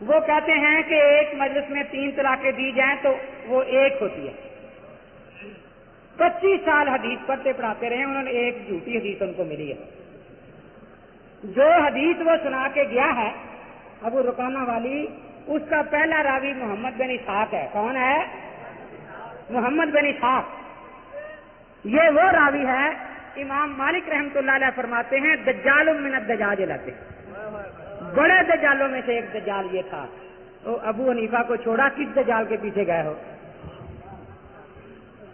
وہ کہتے ہیں کہ ایک مجلس میں 3 طلاقیں دی جائیں تو وہ ایک ہوتی ہے. 25 سال حدیث پڑھتے پڑھاتے رہے, انہوں نے ایک جھوٹی حدیث ان کو ملی ہے. جو حدیث وہ سنا کے گیا ہے ابو رکانہ والی, اس کا پہلا راوی محمد بن اسحاق ہے. کون ہے؟ محمد بن اسحاق. یہ وہ راوی ہے, امام مالک رحمۃ اللہ علیہ فرماتے ہیں دجال من الدجاج لاتے, بڑے دجالوں میں سے ایک دجال یہ تھا. تو ابو حنیفہ کو چھوڑا, کس دجال کے پیچھے گئے ہو؟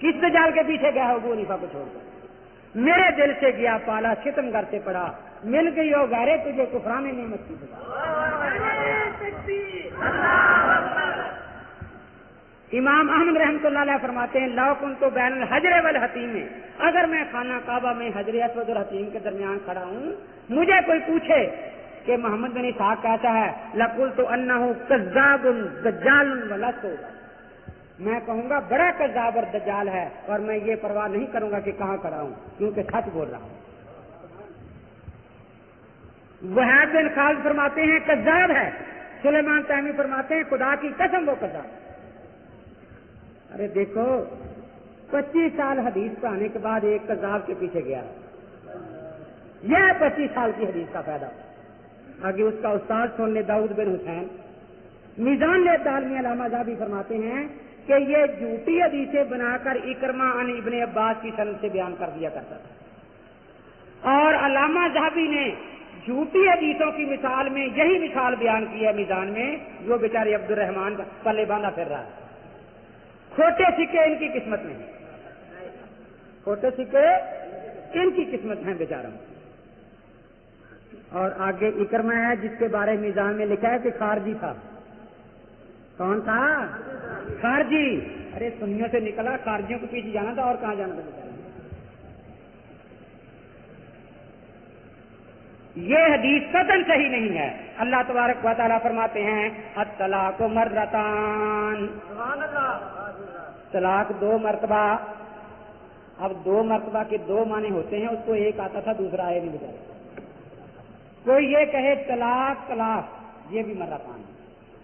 کس دجال کے پیچھے گئے ہو ابو حنیفہ کو چھوڑ کر؟ میرے دل سے گیا پالا, ستم گھر سے پڑا, مل گئی ہو گارے تجھے کفران نعمت کی امام احمد رحمۃ اللہ علیہ فرماتے ہیں لو کنت بین الحجر والحتیم, اگر میں خانہ کعبہ میں حجر اسود اور حتیم کے درمیان کھڑا ہوں, مجھے کوئی پوچھے کہ محمد بن اسحاق کیسا ہے, لقلت انہ کذاب دجال ولست, میں کہوں گا بڑا کذاب اور دجال ہے, اور میں یہ پرواہ نہیں کروں گا کہ کہاں کھڑا ہوں, کیونکہ سچ بول رہا ہوں. وہاب بن خالد فرماتے ہیں کذاب ہے. سلیمان تیمی فرماتے ہیں خدا کی قسم وہ کذاب. ارے دیکھو 25 سال حدیث پڑھانے کے بعد ایک کذاب کے پیچھے گیا, یہ 25 سال کی حدیث کا فائدہ. آگے اس کا استاد سن لے, داؤد بن حسین میزان الاعتدال میں علامہ ذہبی فرماتے ہیں کہ یہ جھوٹی حدیثیں بنا کر اکرمہ عن ابن عباس کی سند سے بیان کر دیا کرتا تھا. اور علامہ ذہبی نے جھوٹی حدیثوں کی مثال میں یہی مثال بیان کی ہے میزان میں, جو بیچارے عبد الرحمان کا پلے باندھا پھر رہا ہے. کھوٹے سکے ان کی قسمت میں ہیں, کھوٹے سکے ان کی قسمت ہیں بیچاروں. اور آگے اکرمہ ہے جس کے بارے میزان میں لکھا ہے کہ خارجی تھا. کون تھا؟ خارجی. ارے سنیوں سے نکلا, خارجیوں کے پیچھے جانا تھا, اور کہاں جانا تھا؟ یہ حدیث قطعاً صحیح نہیں ہے. اللہ تبارک و تعالیٰ فرماتے ہیں الطلاق مرتان, طلاق 2 مرتبہ. اب 2 مرتبہ کے 2 معنی ہوتے ہیں, اس کو ایک آتا تھا دوسرا آئے نہیں بچا. کوئی یہ کہے طلاق طلاق, یہ بھی مرتان.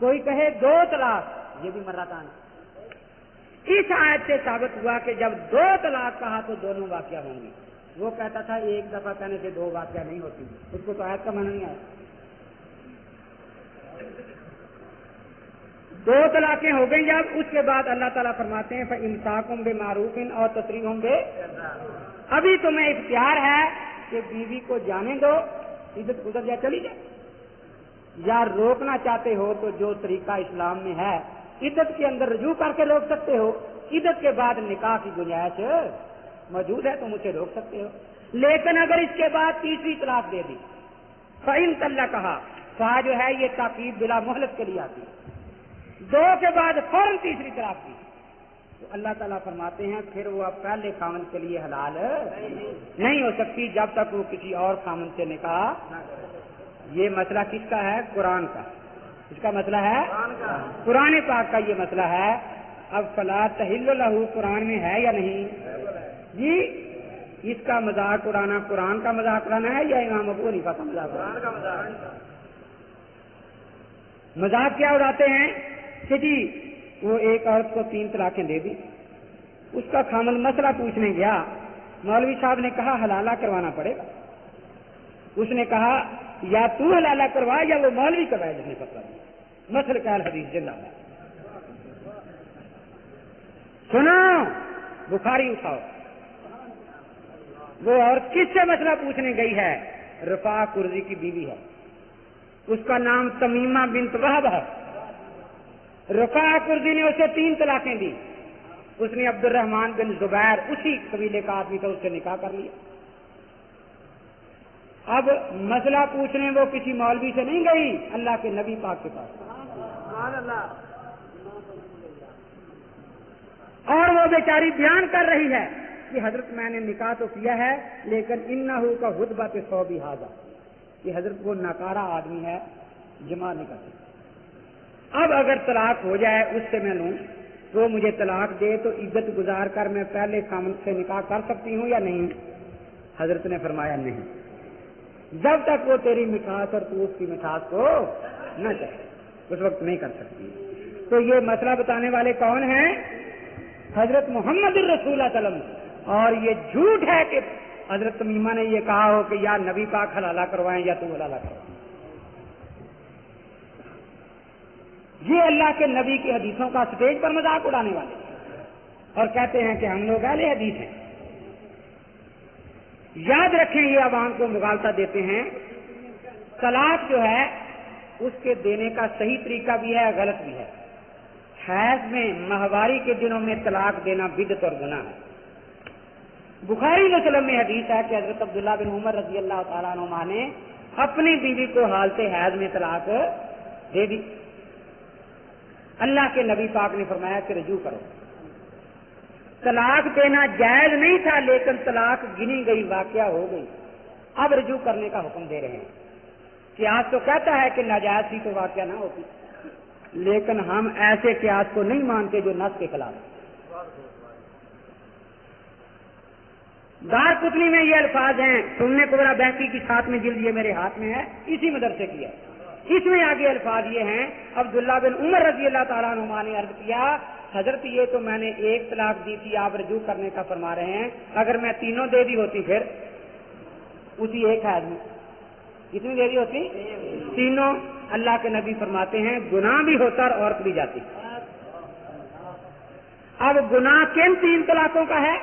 کوئی کہے 2 طلاق, یہ بھی مرتان. اس آیت سے ثابت ہوا کہ جب 2 طلاق کہا تو دونوں واقعہ ہوں گے. وہ کہتا تھا ایک دفعہ کہنے سے 2 واقعہ نہیں ہوتی, اس کو تو آیت کا معنی نہیں آیا. 2 طلاقیں ہو گئی جب, اس کے بعد اللہ تعالیٰ فرماتے ہیں فَإِمْسَاكُمْ بِمَعْرُوفٍ اور تَسْرِيحٌ بِإِحْسَانٍ. ابھی تمہیں اختیار ہے کہ بیوی کو جانے دو, عزت گزر جائے چلی جائے, یا روکنا چاہتے ہو تو جو طریقہ اسلام میں ہے عدت کے اندر رجوع کر کے روک سکتے ہو. عدت کے بعد نکاح کی گنجائش موجود ہے, تم اسے روک سکتے ہو. لیکن اگر اس کے بعد تیسری طلاق دے دی, فَإِن طَلَّقَهَا, فا جو ہے یہ تاکید بلا مہلت کے لیے آتی ہے. 2 کے بعد فوراً تیسری طلاق دی تو اللہ تعالیٰ فرماتے ہیں پھر وہ اب پہلے خامن کے لیے حلال نہیں ہو سکتی جب تک وہ کسی اور خامن سے نکاح. یہ مسئلہ کس کا ہے؟ قرآن کا. اس کا مسئلہ ہے قرآن پاک کا, یہ مسئلہ ہے. اب فلا تحل لہ قرآن میں ہے یا نہیں جی؟ اس کا مذاق اڑانا قرآن کا مذاق اڑانا ہے یا امام ابو حنیفہ کا مذاق اڑانا؟ مذاق کیا اڑاتے ہیں کہ جی وہ ایک عورت کو 3 طلاقیں دے دی, اس کا خامن مسئلہ پوچھنے گیا, مولوی صاحب نے کہا حلالہ کروانا پڑے گا. اس نے کہا یا تو حلالہ کروا یا وہ مولوی کروائے جس نے فتویٰ دیا. مسئلہ کا حدیث زندہ ہے. سنو, بخاری اٹھاؤ. وہ عورت کس سے مسئلہ پوچھنے گئی ہے؟ رفاع قرظی کی بیوی ہے, اس کا نام تمیمہ بنت وہب ہے. رفاع قرظی نے اسے 3 طلاقیں دی. اس نے عبد الرحمان بن زبیر, اسی قبیلے کا آدمی تھا, اس سے نکاح کر لیا. اب مسئلہ پوچھنے وہ کسی مولوی سے نہیں گئی, اللہ کے نبی پاک کے پاس. اور وہ بیچاری بیان کر رہی ہے کہ حضرت میں نے نکاح تو کیا ہے لیکن انہو کا خطبۃ صوب ھذا, کہ حضرت وہ ناکارہ آدمی ہے, جمع نہیں کر سکتا. اب اگر طلاق ہو جائے اس سے میں لوں تو مجھے طلاق دے تو عزت گزار کر میں پہلے خامن سے نکاح کر سکتی ہوں یا نہیں؟ حضرت نے فرمایا نہیں, جب تک وہ تیری مٹھاس اور تو اس کی مٹھاس کو نہ چاہے. اس وقت نہیں کر سکتی. تو یہ مسئلہ بتانے والے کون ہیں؟ حضرت محمد الرسول صلی اللہ علیہ وسلم. اور یہ جھوٹ ہے کہ حضرت تمیمہ نے یہ کہا ہو کہ یا نبی پاک حلالہ کروائیں یا تو حلالہ کروائیں. یہ اللہ کے نبی کی حدیثوں کا سٹیج پر مذاق اڑانے والے اور کہتے ہیں کہ ہم لوگ اہل حدیث ہیں. یاد رکھیں یہ عوام کو مغالطہ دیتے ہیں. طلاق جو ہے اس کے دینے کا صحیح طریقہ بھی ہے، غلط بھی ہے. حیض میں ماہواری کے دنوں میں طلاق دینا بدعت اور گناہ ہے. بخاری مسلم میں حدیث ہے کہ حضرت عبداللہ بن عمر رضی اللہ تعالیٰ عنہما نے اپنی بیوی کو حالت حیض میں طلاق دے دی. اللہ کے نبی پاک نے فرمایا کہ رجوع کرو. طلاق دینا جائز نہیں تھا لیکن طلاق گنی گئی، واقعہ ہو گئی. اب رجوع کرنے کا حکم دے رہے ہیں. قیاس تو کہتا ہے کہ ناجائز تھی تو واقعہ نہ ہوتی، لیکن ہم ایسے قیاس کو نہیں مانتے جو نص کے خلاف ہے. دار قطنی میں یہ الفاظ ہیں، سننے کبرا بہتی کی ساتھ میں جلد یہ میرے ہاتھ میں ہے، اسی مدرسے کی ہے. اس میں آگے الفاظ یہ ہیں، عبداللہ بن عمر رضی اللہ تعالیٰ عنہما نے عرض کیا حضرت یہ تو میں نے ایک طلاق دی تھی، آپ رجوع کرنے کا فرما رہے ہیں، اگر میں تینوں دے دی ہوتی پھر اسی ایک حیض میں کتنی دے دی ہوتی؟ تینوں. اللہ کے نبی فرماتے ہیں گناہ بھی ہوتا اور عورت بھی جاتی. اب گناہ کن 3 طلاقوں کا ہے؟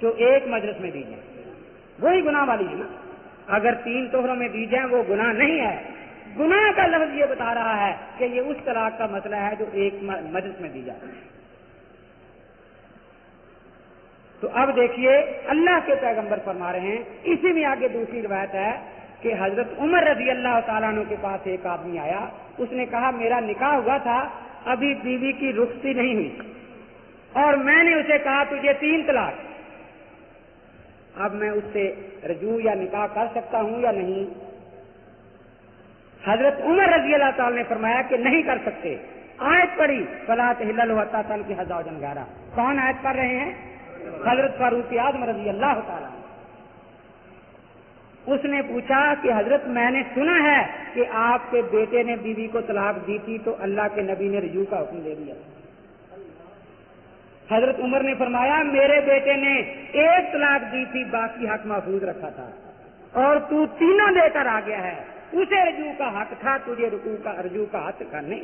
جو ایک مجلس میں دی جائیں وہی گناہ والی ہے نا. اگر 3 طہروں میں دی جائیں وہ گناہ نہیں ہے. گناہ کا لفظ یہ بتا رہا ہے کہ یہ اس طلاق کا مسئلہ ہے جو ایک مجلس میں دی جاتی ہے. تو اب دیکھیے اللہ کے پیغمبر فرما رہے ہیں. اسی میں آگے دوسری روایت ہے کہ حضرت عمر رضی اللہ تعالیٰ عنہ کے پاس ایک آدمی آیا. اس نے کہا میرا نکاح ہوا تھا، ابھی بیوی کی رخصتی نہیں ہوئی اور میں نے اسے کہا تجھے 3 طلاق. اب میں اس سے رجوع یا نکاح کر سکتا ہوں یا نہیں؟ حضرت عمر رضی اللہ تعالیٰ نے فرمایا کہ نہیں کر سکتے. آیت پڑھی فلا تحل له حتى تنكح زوجا غيره. کون آیت پڑھ رہے ہیں؟ حضرت فاروق اعظم رضی اللہ تعالیٰ. اس نے پوچھا کہ حضرت میں نے سنا ہے کہ آپ کے بیٹے نے بیوی کو طلاق دی تھی تو اللہ کے نبی نے رجوع کا حکم دے دیا. حضرت عمر نے فرمایا میرے بیٹے نے 1 طلاق دی تھی، باقی حق محفوظ رکھا تھا اور تو 3 دے کر آ گیا ہے. اسے رجوع کا حق تھا، تجھے رجوع کا حق کا نہیں.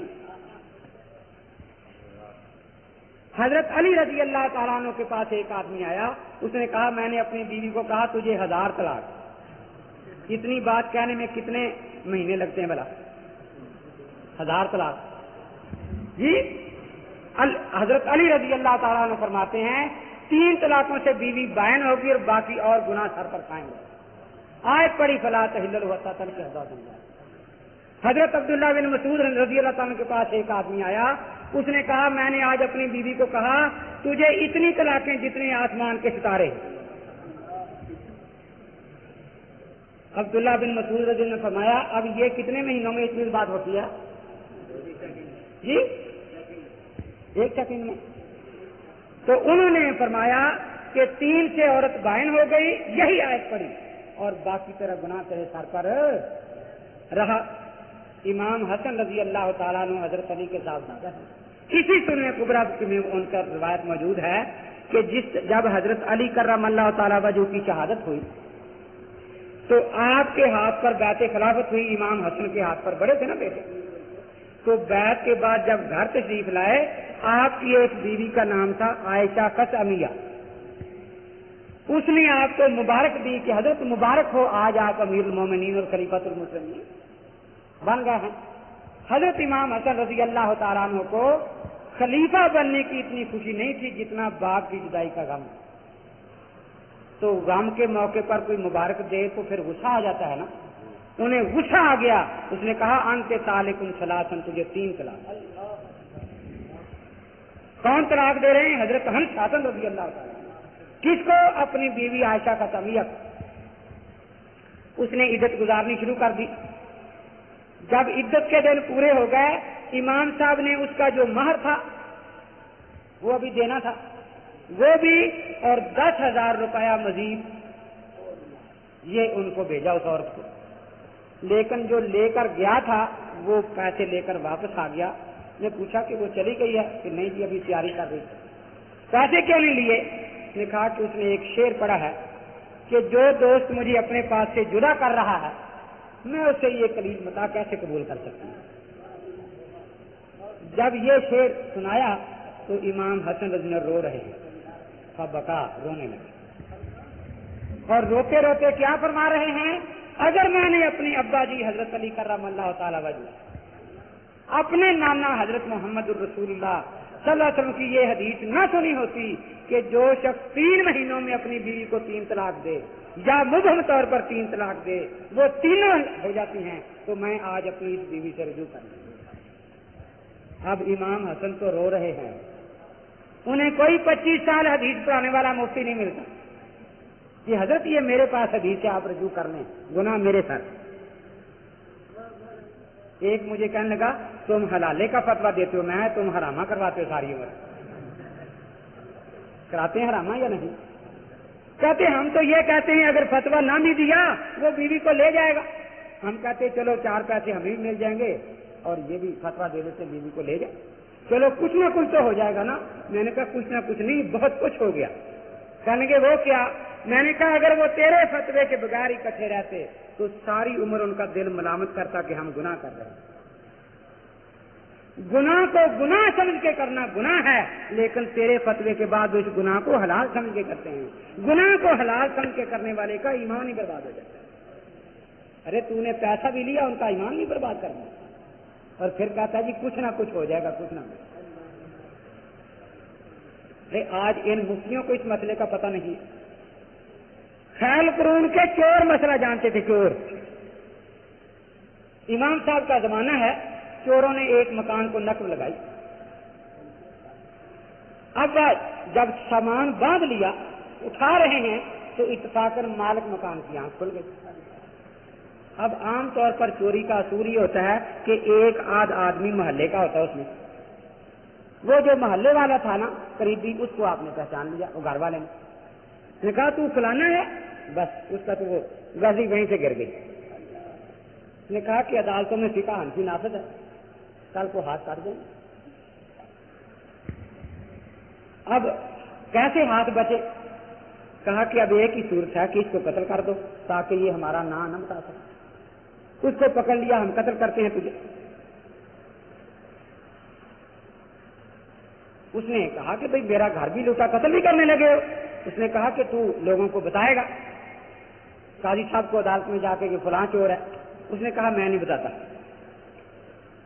حضرت علی رضی اللہ تعالیٰ عنہ کے پاس ایک آدمی آیا. اس نے کہا میں نے اپنی بیوی کو کہا تجھے 1000 طلاق. اتنی بات کہنے میں کتنے مہینے لگتے ہیں بھلا؟ 1000 طلاق. جی حضرت علی رضی اللہ تعالیٰ عنہ فرماتے ہیں 3 طلاقوں سے بیوی بائن ہوگی اور باقی اور گناہ سر پر قائم ہوگا. آیت پڑھی فلا تحل له حتى تنكح زوجا غيره. حضرت عبداللہ بن مسعود رضی اللہ تعالیٰ کے پاس ایک آدمی آیا. اس نے کہا میں نے آج اپنی بیوی کو کہا تجھے اتنی طلاقیں جتنے آسمان کے ستارے. عبداللہ بن مسعود رضی اللہ نے فرمایا اب یہ کتنے مہینوں میں اتنی بات ہوتی ہے؟ جی 1 سیکنڈ میں. تو انہوں نے فرمایا کہ 3 سے عورت بائن ہو گئی، یہی آیت پڑھی اور باقی تیرا گناہ تیرے سر پر رہا. امام حسن رضی اللہ تعالیٰ عنہ حضرت علی کے صاحبزادہ ہیں. اسی سنن کبریٰ میں ان کا روایت موجود ہے کہ جب حضرت علی کرم اللہ تعالیٰ وجہ کی شہادت ہوئی تو آپ کے ہاتھ پر بیعت خلافت ہوئی. امام حسن کے ہاتھ پر بڑے تھے نا بیٹے. تو بیعت کے بعد جب گھر تشریف لائے آپ کی ایک بیوی کا نام تھا عائشہ قسمیہ. اس نے آپ کو مبارک دی کہ حضرت مبارک ہو آج آپ امیر المومنین اور خلیفۃ المسلمین بن گئے ہیں. حضرت امام حسن رضی اللہ تعالیٰ عنہ کو خلیفہ بننے کی اتنی خوشی نہیں تھی جتنا باپ کی جدائی کا غم. تو غم کے موقع پر کوئی مبارک دے تو پھر غصہ آ جاتا ہے نا. انہیں غصہ آ گیا. اس نے کہا انت طالق ثلاث، تجھے 3 طلاق. کون طلاق دے رہے ہیں؟ حضرت حنس حسن رضی اللہ تعالیٰ. کس کو؟ اپنی بیوی عائشہ کا تمیت. اس نے عدت گزارنی شروع کر دی. جب عدت کے دن پورے ہو گئے امام صاحب نے اس کا جو مہر تھا وہ ابھی دینا تھا وہ بھی اور 10,000 روپیہ مزید یہ ان کو بھیجا اس عورت کو. لیکن جو لے کر گیا تھا وہ پیسے لے کر واپس آ گیا. نے پوچھا کہ وہ چلی گئی ہے کہ نہیں جی ابھی تیاری کر رہی تھی. پیسے کیوں نہیں لیے؟ نے کہا کہ اس نے ایک شعر پڑھا ہے کہ جو دوست مجھے اپنے پاس سے جدا کر رہا ہے میں اسے یہ کلیل متاع کیسے قبول کر سکتی ہوں. جب یہ شعر سنایا تو امام حسن رضی اللہ رو رہے ہیں. بکا رونے لگے اور روتے روتے کیا فرما رہے ہیں؟ اگر میں نے اپنے ابا جی حضرت علی کرم اللہ تعالی وجہ اپنے نانا حضرت محمد الرسول اللہ صلی اللہ علیہ وسلم کی یہ حدیث نہ سنی ہوتی کہ جو شخص 3 مہینوں میں اپنی بیوی کو 3 طلاق دے یا مبہم طور پر 3 طلاق دے وہ تینوں ہو جاتی ہیں، تو میں آج اپنی اس بیوی سے رجوع کروں. اب امام حسن تو رو رہے ہیں. انہیں کوئی 25 سال حدیث پڑھانے والا مفتی نہیں ملتا کہ حضرت یہ میرے پاس حدیث ہے آپ رجوع کر لیں، گناہ میرے سر. ایک مجھے کہنے لگا تم حلالے کا فتویٰ دیتے ہو، میں تم حرامہ کرواتے ہو. ساری عمر کراتے ہیں حرامہ یا نہیں؟ کہتے ہم تو یہ کہتے ہیں اگر فتویٰ نہ بھی دیا وہ بیوی کو لے جائے گا. ہم کہتے چلو 4 پیسے ہمیں بھی مل جائیں گے اور یہ بھی فتویٰ دے دیتے بیوی کو لے جائے، چلو کچھ نہ کچھ تو ہو جائے گا نا. میں نے کہا کچھ نہ کچھ نہیں، بہت کچھ ہو گیا. کہنے کے وہ کیا؟ میں نے کہا اگر وہ تیرے فتوے کے بغیر اکٹھے رہتے تو ساری عمر ان کا دل ملامت کرتا کہ ہم گناہ کر رہے ہیں. گناہ کو گناہ سمجھ کے کرنا گناہ ہے، لیکن تیرے فتوے کے بعد اس گناہ کو حلال سمجھ کے کرتے ہیں. گناہ کو حلال سمجھ کے کرنے والے کا ایمان ہی برباد ہو جاتا ہے. ارے تو نے پیسہ بھی لیا، ان کا ایمان نہیں برباد کرنا. اور پھر کہتا ہے جی کچھ نہ کچھ ہو جائے گا، کچھ نہ کچھ. آج ان مفتیوں کو اس مسئلے کا پتہ نہیں. خیال قرون کے چور مسئلہ جانتے تھے. چور امام صاحب کا زمانہ ہے، چوروں نے ایک مکان کو نقب لگائی. اب جب سامان باندھ لیا اٹھا رہے ہیں تو اتفاقاً مالک مکان کی آنکھ کھل گئی. اب عام طور پر چوری کا اصول یہ ہوتا ہے کہ ایک آدھ آدمی محلے کا ہوتا ہے، اس میں وہ جو محلے والا تھا نا قریبی اس کو آپ نے پہچان لیا، وہ گھر والے نے کہا تو فلانا ہے، بس اس کا تو وہ غازی وہیں سے گر گئی. اس نے کہا کہ عدالتوں میں فقہ حنفی نافذ ہے، کل کو ہاتھ کاٹ دیں. اب کیسے ہاتھ بچے؟ کہا کہ اب ایک ہی صورت ہے کہ اس کو قتل کر دو تاکہ یہ ہمارا نام نہ بتا سکے. اس کو پکڑ لیا، ہم قتل کرتے ہیں تجھے. اس نے کہا کہ بھئی میرا گھر بھی لوٹا، قتل بھی کرنے لگے ہو. اس نے کہا کہ تو لوگوں کو بتائے گا. قاضی صاحب کو عدالت میں جا کے کہ فلاں چور ہے. اس نے کہا میں نہیں بتاتا.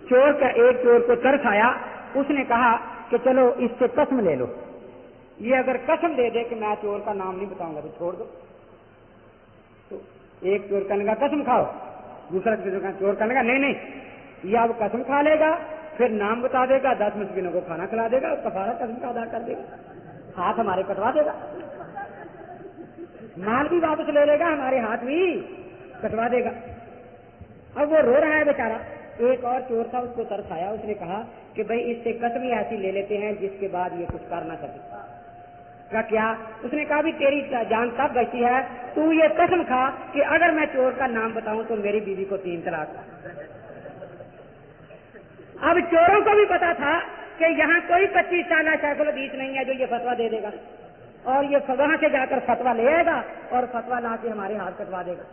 چور کا ایک چور کو ترس آیا، اس نے کہا کہ چلو اس سے قسم لے لو، یہ اگر قسم دے دے کہ میں چور کا نام نہیں بتاؤں گا تو چھوڑ دو. تو ایک چور کہنے کا قسم کھاؤ، دوسرا چور کہنے کا نہیں یہ اب قسم کھا لے گا، پھر نام بتا دے گا، 10 مسکینوں کو کھانا کھلا دے گا، کفارہ قسم کا ادا کر دے گا، ہاتھ ہمارے کٹوا دے گا، مال بھی واپس لے لے گا، ہمارے ہاتھ بھی کٹوا دے گا. اب وہ رو رہا ہے بیچارہ. ایک اور چور تھا، اس کو ترس آیا، اس نے کہا کہ بھائی اس سے قسم ہی ایسی لے لیتے ہیں جس کے بعد یہ کچھ کر نہ سکے. کیا؟ اس نے کہا بھی تیری جان تب بچتی ہے، تو یہ قسم کھا کہ اگر میں چور کا نام بتاؤں تو میری بیوی کو 3 طلاق. اب چوروں کو بھی پتا تھا کہ یہاں کوئی 25 سالہ شیخ الحدیث نہیں ہے جو یہ فتویٰ دے دے گا، اور یہ وہاں سے جا کر فتویٰ لے آئے گا اور فتویٰ لا کے ہمارے ہاتھ کٹوا دے گا.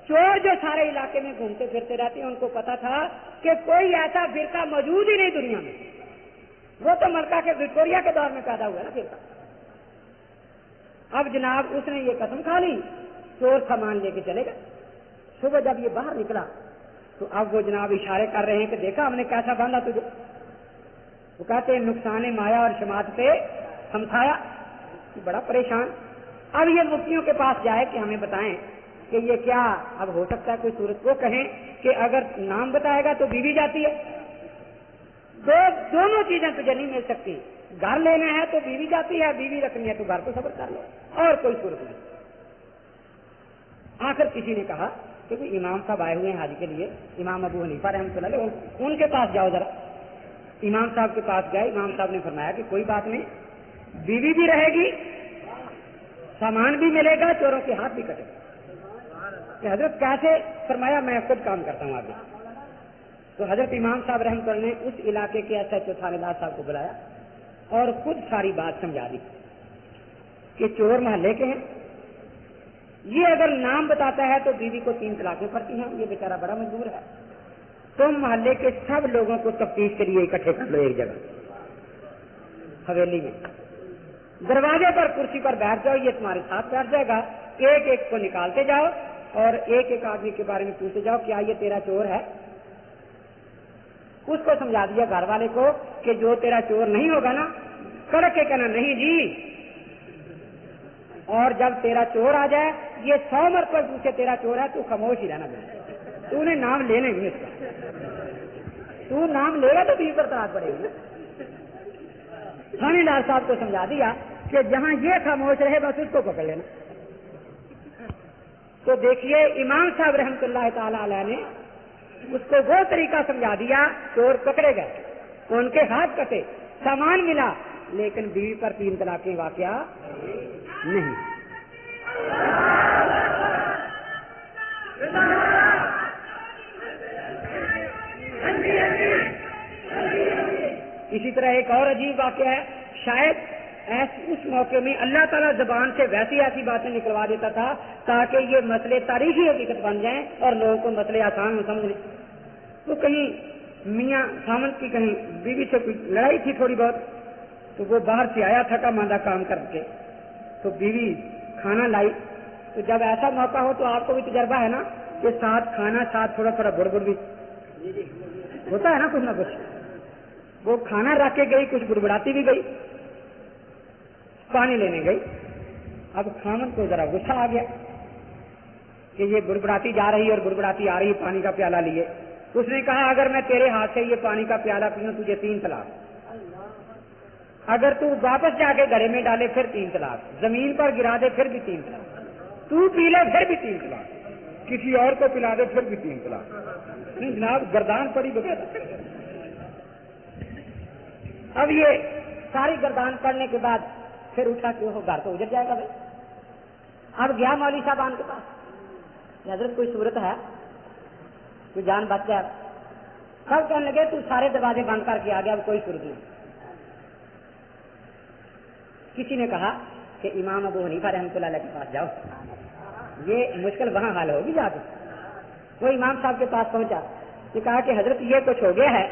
چور جو سارے علاقے میں گھومتے پھرتے رہتے ہیں ان کو پتا تھا کہ کوئی ایسا فرقہ موجود ہی نہیں دنیا میں. وہ تو ملکہ کے وکٹوریا کے دور میں پیدا ہوا نا فرقہ. اب جناب اس نے یہ قسم کھا لی، چور سامان لے کے چلے گا. صبح جب یہ باہر نکلا تو اب وہ جناب اشارے کر رہے ہیں کہ دیکھا ہم نے کیسا باندھا تجھے. وہ کہتے ہیں نقصان مایا اور شماعت پہ سمجھایا، بڑا پریشان. اب یہ مفتیوں کے پاس جائے کہ ہمیں بتائیں کہ یہ کیا اب ہو سکتا ہے کوئی صورت. وہ کہیں کہ اگر نام بتائے گا تو بیوی جاتی ہے، دونوں چیزیں تجھے نہیں مل سکتی. گھر لینا ہے تو بیوی جاتی ہے، بیوی رکھنی ہے تو گھر کو صبر کر لو، اور کوئی صورت نہیں. آخر کسی نے کہا کہ کوئی امام صاحب آئے ہوئے ہیں حاجی کے لیے، امام ابو حنیفہ رحمۃ اللہ علیہ، ان کے پاس جاؤ ذرا. امام صاحب کے پاس گئے. امام صاحب نے فرمایا کہ کوئی بات نہیں، بیوی بھی رہے گی، سامان بھی ملے گا، چوروں کے ہاتھ بھی کٹے گا. کہ حضرت کیسے؟ فرمایا میں خود کام کرتا ہوں آگے. تو حضرت امام صاحب رحمۃ اللہ نے اس علاقے کے SHO تھانے دار صاحب کو بلایا اور خود ساری بات سمجھا دی کہ چور محلے کے ہیں، یہ اگر نام بتاتا ہے تو بیوی کو 3 طلاقیں پڑتی ہیں، یہ بیچارہ بڑا مجبور ہے. تم محلے کے سب لوگوں کو تفتیش کے لیے اکٹھے کر لو ایک جگہ حویلی میں، دروازے پر کرسی پر بیٹھ جاؤ، یہ تمہارے ساتھ بیٹھ جائے گا، ایک ایک کو نکالتے جاؤ اور ایک ایک آدمی کے بارے میں پوچھتے جاؤ کیا یہ تیرا چور ہے. اس کو سمجھا دیا گھر والے کو کہ جو تیرا چور نہیں ہوگا نا کڑک کے کہنا نہیں جی، اور جب تیرا چور آ جائے یہ 100 مرتبہ پوچھے تیرا چور ہے تو خاموش ہی رہنا چاہیے، تو نے نام لینا ہی اس کا، تو نام لے گا تو بیوی پر طلاق پڑے گی. تھانے دار صاحب کو سمجھا دیا کہ جہاں یہ خاموش رہے بس اس کو پکڑ لینا. تو دیکھیے امام صاحب رحمۃ اللہ تعالی علیہ نے اس کو وہ طریقہ سمجھا دیا، چور پکڑے گئے، ان کے ہاتھ کٹے، سامان ملا، لیکن بیوی پر 3 طلاقیں واقعہ نہیں. اسی طرح ایک اور عجیب واقعہ ہے، شاید اس موقع میں اللہ تعالیٰ زبان سے ویسی ایسی باتیں نکلوا دیتا تھا تاکہ یہ مسئلے تاریخی حقیقت بن جائیں اور لوگوں کو مسئلے آسان ہو سمجھنے. تو کہیں میاں خامد کی کہیں بیوی سے کوئی لڑائی تھی تھوڑی بہت، تو وہ باہر سے آیا تھکا ماندہ کام کر کے، تو بیوی کھانا لائی. تو جب ایسا موقع ہو تو آپ کو بھی تجربہ ہے نا کہ ساتھ کھانا ساتھ تھوڑا تھوڑا بڑبڑ بھی ہوتا ہے نا کچھ نہ کچھ. وہ کھانا رکھ کے گئی، کچھ بڑبڑاتی بھی گئی، پانی لینے گئی. اب خامد کو ذرا غصہ آ گیا کہ یہ بڑبڑاتی جا رہی اور بڑبڑاتی آ رہی پانی کا پیالہ لیے. اس نے کہا اگر میں تیرے ہاتھ سے یہ پانی کا پیالہ پیوں تجھے 3 طلاق، اگر تو واپس جا کے گھڑے میں ڈالے پھر 3 طلاق، زمین پر گرا دے پھر بھی 3 طلاق، تو پی لے پھر بھی 3 طلاق، کسی اور کو پلا دے پھر بھی 3 طلاق. نہیں جناب گردان پڑی بغیر. اب یہ ساری گردان پڑنے کے بعد پھر اٹھا کہ وہ گھر تو اجڑ جائے گا بھائی. اب گیا مولوی صاحب کے پاس، حضرت کوئی صورت ہے کوئی جان بچ جائے. سب کہنے لگے تو سارے دروازے بند کر کے آ گیا، اب کوئی صورت نہیں. کسی نے کہا کہ امام ابو حنیفہ رحمۃ اللہ علیہ کے پاس جاؤ، یہ مشکل وہاں حل ہوگی جا کے. وہ امام صاحب کے پاس پہنچا کہ کہا کہ حضرت یہ کچھ ہو گیا ہے.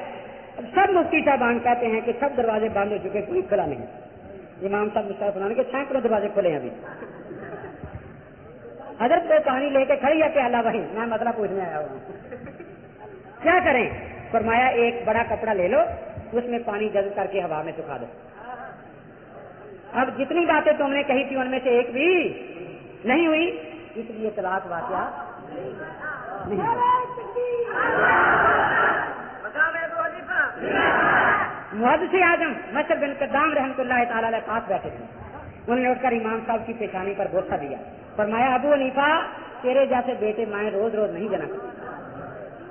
اب سب مفتی صاحبان کہتے ہیں کہ سب دروازے بند ہو چکے، کوئی کھلا نہیں. امام صاحب مشتاق بنانے کے 6 دروازے کھلے ہیں ابھی. حضرت کو پانی لے کے کھڑی ہے کہ اللہ بھائی میں مسئلہ پوچھنے آیا ہوں، کیا کریں؟ فرمایا ایک بڑا کپڑا لے لو، اس میں پانی جذب کر کے ہوا میں سکھا دو. اب جتنی باتیں تم نے کہی تھی ان میں سے ایک بھی نہیں ہوئی، اس لیے طلاق واقعہ نہیں. محدث اعظم مشر بن قدام رحمۃ اللہ تعالی علیہ پاس بیٹھے تھے. انہوں نے اٹھ کر امام صاحب کی پیشانی پر بوسہ دیا. فرمایا ابو حنیفہ تیرے جیسے بیٹے مائیں روز روز نہیں جنا کرتی،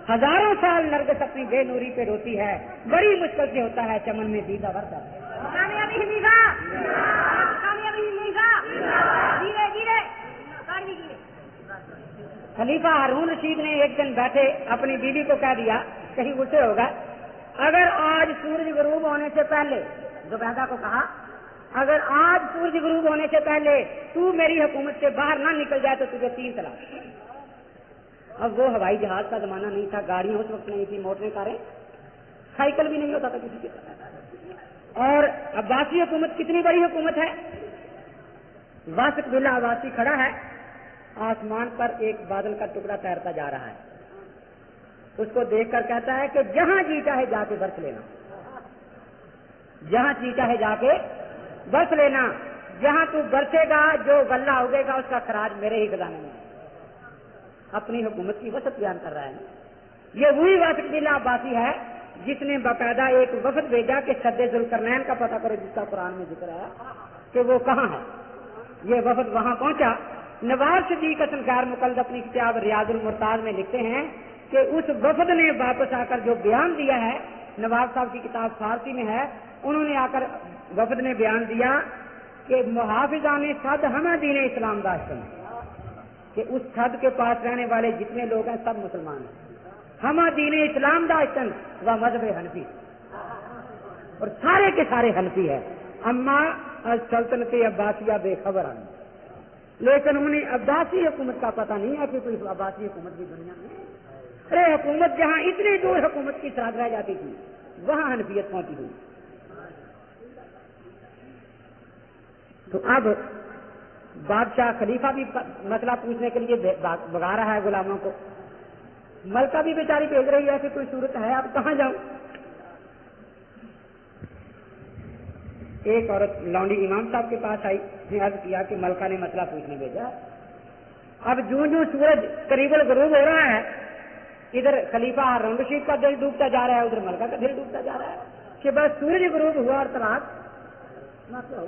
1000 سال نرگس اپنی بے نوری پہ روتی ہے، بڑی مشکل سے ہوتا ہے چمن میں دیدہ ورتا. خلیفہ ہارون رشید نے ایک دن بیٹھے اپنی بیوی کو کہہ دیا، کہیں غصے ہوگا، اگر آج سورج غروب ہونے سے پہلے، زبیدہ کو کہا اگر آج سورج غروب ہونے سے پہلے تو میری حکومت سے باہر نہ نکل جائے تو تجھے 3 طلاق. اب وہ ہوائی جہاز کا زمانہ نہیں تھا، گاڑیاں اس وقت نہیں تھی، موٹریں کاریں، سائیکل بھی نہیں ہوتا تھا کسی کے پاس. اور عباسی حکومت کتنی بڑی حکومت ہے. واسق بلا عباسی کھڑا ہے، آسمان پر ایک بادل کا ٹکڑا تیرتا جا رہا ہے. اس کو دیکھ کر کہتا ہے کہ جہاں جی چاہے جا کے برس لینا، جہاں جی چاہے جا کے برس لینا، جہاں تو برسے گا جو غلہ اگے گا اس کا خراج میرے ہی خزانے میں. اپنی حکومت کی وسعت بیان کر رہا ہے. یہ وہی واسق بلا عباسی ہے جس نے باقاعدہ ایک وفد بھیجا کہ سد ذوالقرنین کا پتہ کرو، جس کا قرآن میں ذکر ہے کہ وہ کہاں ہے. یہ وفد وہاں پہنچا. نواب صدیق حسن خیر مقلد اپنی کتاب ریاض المرتاض میں لکھتے ہیں کہ اس وفد نے واپس آ کر جو بیان دیا ہے، نواب صاحب کی کتاب فارسی میں ہے، انہوں نے آ کر وفد نے بیان دیا کہ محافظان صد ہمہ دین اسلام داشتن، کہ اس چھت کے پاس رہنے والے جتنے لوگ ہیں سب مسلمان ہیں. ہما دین اسلام داشتن و مذہب حنفی، اور سارے کے سارے حنفی ہے. اما سلطنت عباسیہ بے خبر آئی، لیکن انہیں عباسی حکومت کا پتہ نہیں ہے کہ کوئی عباسی حکومت بھی دنیا میں. ارے حکومت جہاں اتنی دور حکومت کی سرحد رہ جاتی تھی وہاں حنفیت پہنچی ہوئی. تو اب بادشاہ خلیفہ بھی مسئلہ پوچھنے کے لیے بگا رہا ہے غلاموں کو، ملکہ بھی بیچاری بھیج رہی ہے کہ کوئی صورت ہے اب کہاں جاؤں. ایک عورت لونڈی امام صاحب کے پاس آئی، نے عرض کیا کہ ملکہ نے مسئلہ پوچھنے بھیجا. اب جو سورج قریب الغروب ہو رہا ہے، ادھر خلیفہ ہارون رشید کا دل ڈوبتا جا رہا ہے، ادھر ملکہ کا دل ڈوبتا جا رہا ہے کہ بس سورج غروب ہوا اور طلاق مسئلہ ہو.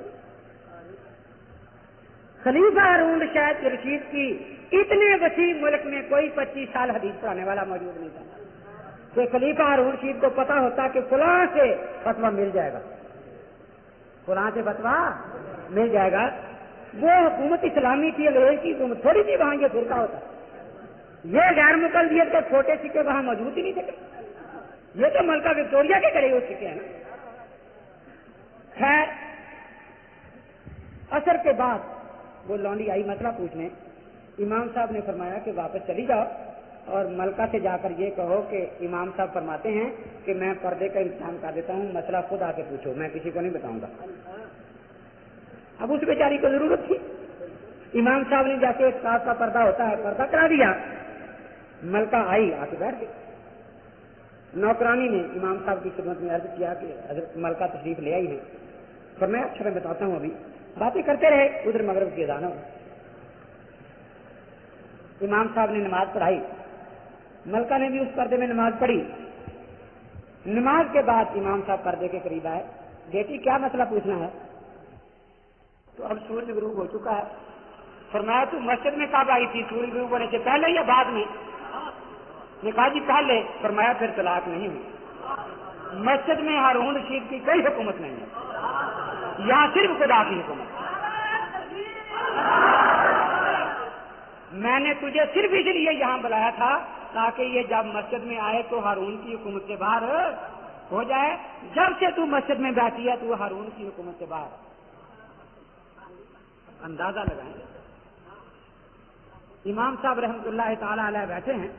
خلیفہ ہارون رشید کی اتنے وسیع ملک میں کوئی 25 سال حدیث پڑھانے والا موجود نہیں تھا کہ خلیفہ ہارون رشید کو پتا ہوتا کہ فلاں سے فتویٰ مل جائے گا، فلاں سے فتویٰ مل جائے گا. وہ حکومت اسلامی تھی، انگریز کی حکومت تھوڑی تھی وہاں یہ فرقہ ہوتا. یہ غیر مقلدیت کے چھوٹے سکے وہاں موجود ہی نہیں تھے. یہ تو ملکہ وکٹوریہ کے گڑے ہوئے سکے ہیں نا. خیر عصر کے بعد وہ لونڈی آئی مسئلہ پوچھنے. امام صاحب نے فرمایا کہ واپس چلی جاؤ اور ملکہ سے جا کر یہ کہو کہ امام صاحب فرماتے ہیں کہ میں پردے کا انتظام کر دیتا ہوں، مسئلہ خود آ کے پوچھو، میں کسی کو نہیں بتاؤں گا. اب اس بیچاری کو ضرورت تھی. امام صاحب نے جیسے ایک ساتھ کا پردہ ہوتا ہے پردہ کرا دیا. ملکہ آئی، آ کے بیٹھ گئی. نوکرانی نے امام صاحب کی خدمت میں عرض کیا کہ حضرت ملکہ تشریف لے آئی ہے. پر میں اچھا بتاتا ہوں. ابھی باتیں کرتے رہے، ادھر مغرب کی اذان ہو. امام صاحب نے نماز پڑھائی، ملکہ نے بھی اس پردے میں نماز پڑھی. نماز کے بعد امام صاحب پردے کے قریب آئے. بیٹی کیا مسئلہ پوچھنا ہے؟ تو اب سورج غروب ہو چکا ہے. فرمایا تو مسجد میں کب آئی تھی، سورج غروب ہونے سے پہلے یا بعد میں؟ نے کہا جی پہلے. فرمایا پھر طلاق نہیں ہوئی. مسجد میں ہارون رشید کی کوئی حکومت نہیں ہے، یہاں صرف خدا کی حکومت. میں نے تجھے صرف اس لیے یہاں بلایا تھا تاکہ یہ جب مسجد میں آئے تو ہارون کی حکومت سے باہر ہو جائے. جب سے تو مسجد میں بیٹھی ہے تو ہارون کی حکومت سے باہر. اندازہ لگائیں. امام صاحب رحمۃ اللہ تعالی علیہ بیٹھے ہیں.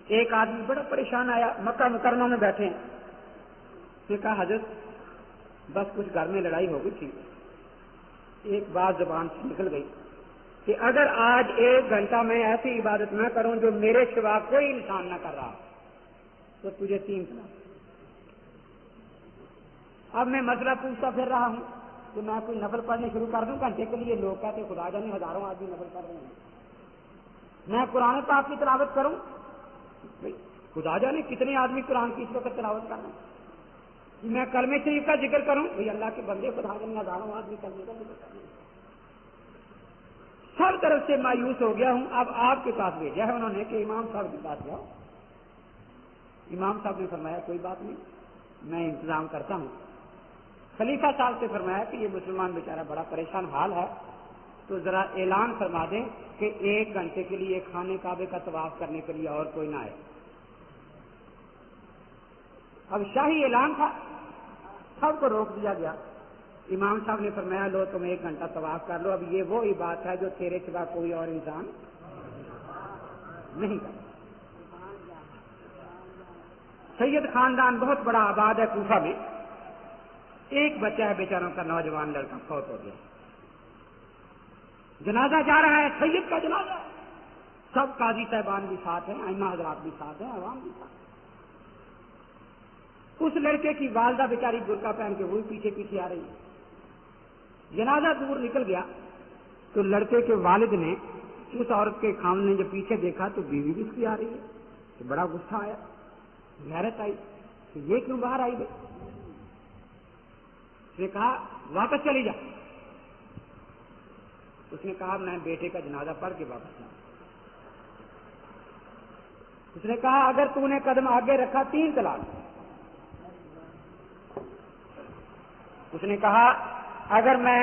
ایک آدمی بڑا پریشان آیا، مکہ مکرمہ میں بیٹھے ہیں. اس نے کہا حضرت بس کچھ گھر میں لڑائی ہو گئی تھی، ایک بات زبان سے نکل گئی کہ اگر آج 1 گھنٹہ میں ایسی عبادت نہ کروں جو میرے سوا کوئی انسان نہ کر رہا تو تجھے 3 طلاق. اب میں مسئلہ پوچھتا پھر رہا ہوں کہ میں کوئی نفل پڑھنے شروع کر دوں. گھنٹے کے لیے لوگ کہتے خدا جانے ہزاروں آدمی نفل پڑھ رہے ہیں. میں قرآن پاک کی تلاوت کروں، خدا جانے کتنے آدمی قرآن کی اس وقت تلاوت کر رہے ہیں. میں کلمہ شریف کا ذکر کروں، بھائی اللہ کے بندے خدا جانے ہزاروں آدمی کلمے کا ذکر کر رہے ہیں. سب طرف سے مایوس ہو گیا ہوں. اب آپ کے پاس بھیجا ہے انہوں نے کہ امام صاحب کے پاس جاؤ. امام صاحب نے فرمایا کوئی بات نہیں، میں انتظام کرتا ہوں. خلیفہ صاحب سے فرمایا کہ یہ مسلمان بیچارہ بڑا پریشان حال ہے، تو ذرا اعلان فرما دیں کہ 1 گھنٹے کے لیے خانے کعبے کا طواف کرنے کے لیے اور کوئی نہ آئے. اب شاہی اعلان تھا، سب کو روک دیا گیا. امام صاحب نے فرمایا لو تم 1 گھنٹہ طواف کر لو. اب یہ وہی بات ہے جو تیرے سوا کوئی اور انسان نہیں کرتا. سید خاندان بہت بڑا آباد ہے کوفہ میں. ایک بچہ ہے بیچاروں کا، نوجوان لڑکا فوت ہو گیا. جنازہ جا رہا ہے، سید کا جنازہ. سب قاضی صاحبان بھی ساتھ ہیں، ائمہ حضرات بھی ساتھ ہیں، عوام بھی ساتھ ہیں. اس لڑکے کی والدہ بیچاری برقع پہن کے وہی پیچھے پیچھے آ رہی ہے. جنازہ دور نکل گیا تو لڑکے کے والد نے اس عورت کے خاوند نے جب پیچھے دیکھا تو بیوی بھی اس کی آ رہی ہے. تو بڑا غصہ آیا، حیرت آئی کہ یہ کیوں باہر آئی گئی. اس نے کہا واپس چلی جا. اس نے کہا میں بیٹے کا جنازہ پڑھ کے واپس جاؤں. اس نے کہا اگر تو نے قدم آگے رکھا 3 طلاق. اس نے کہا اگر میں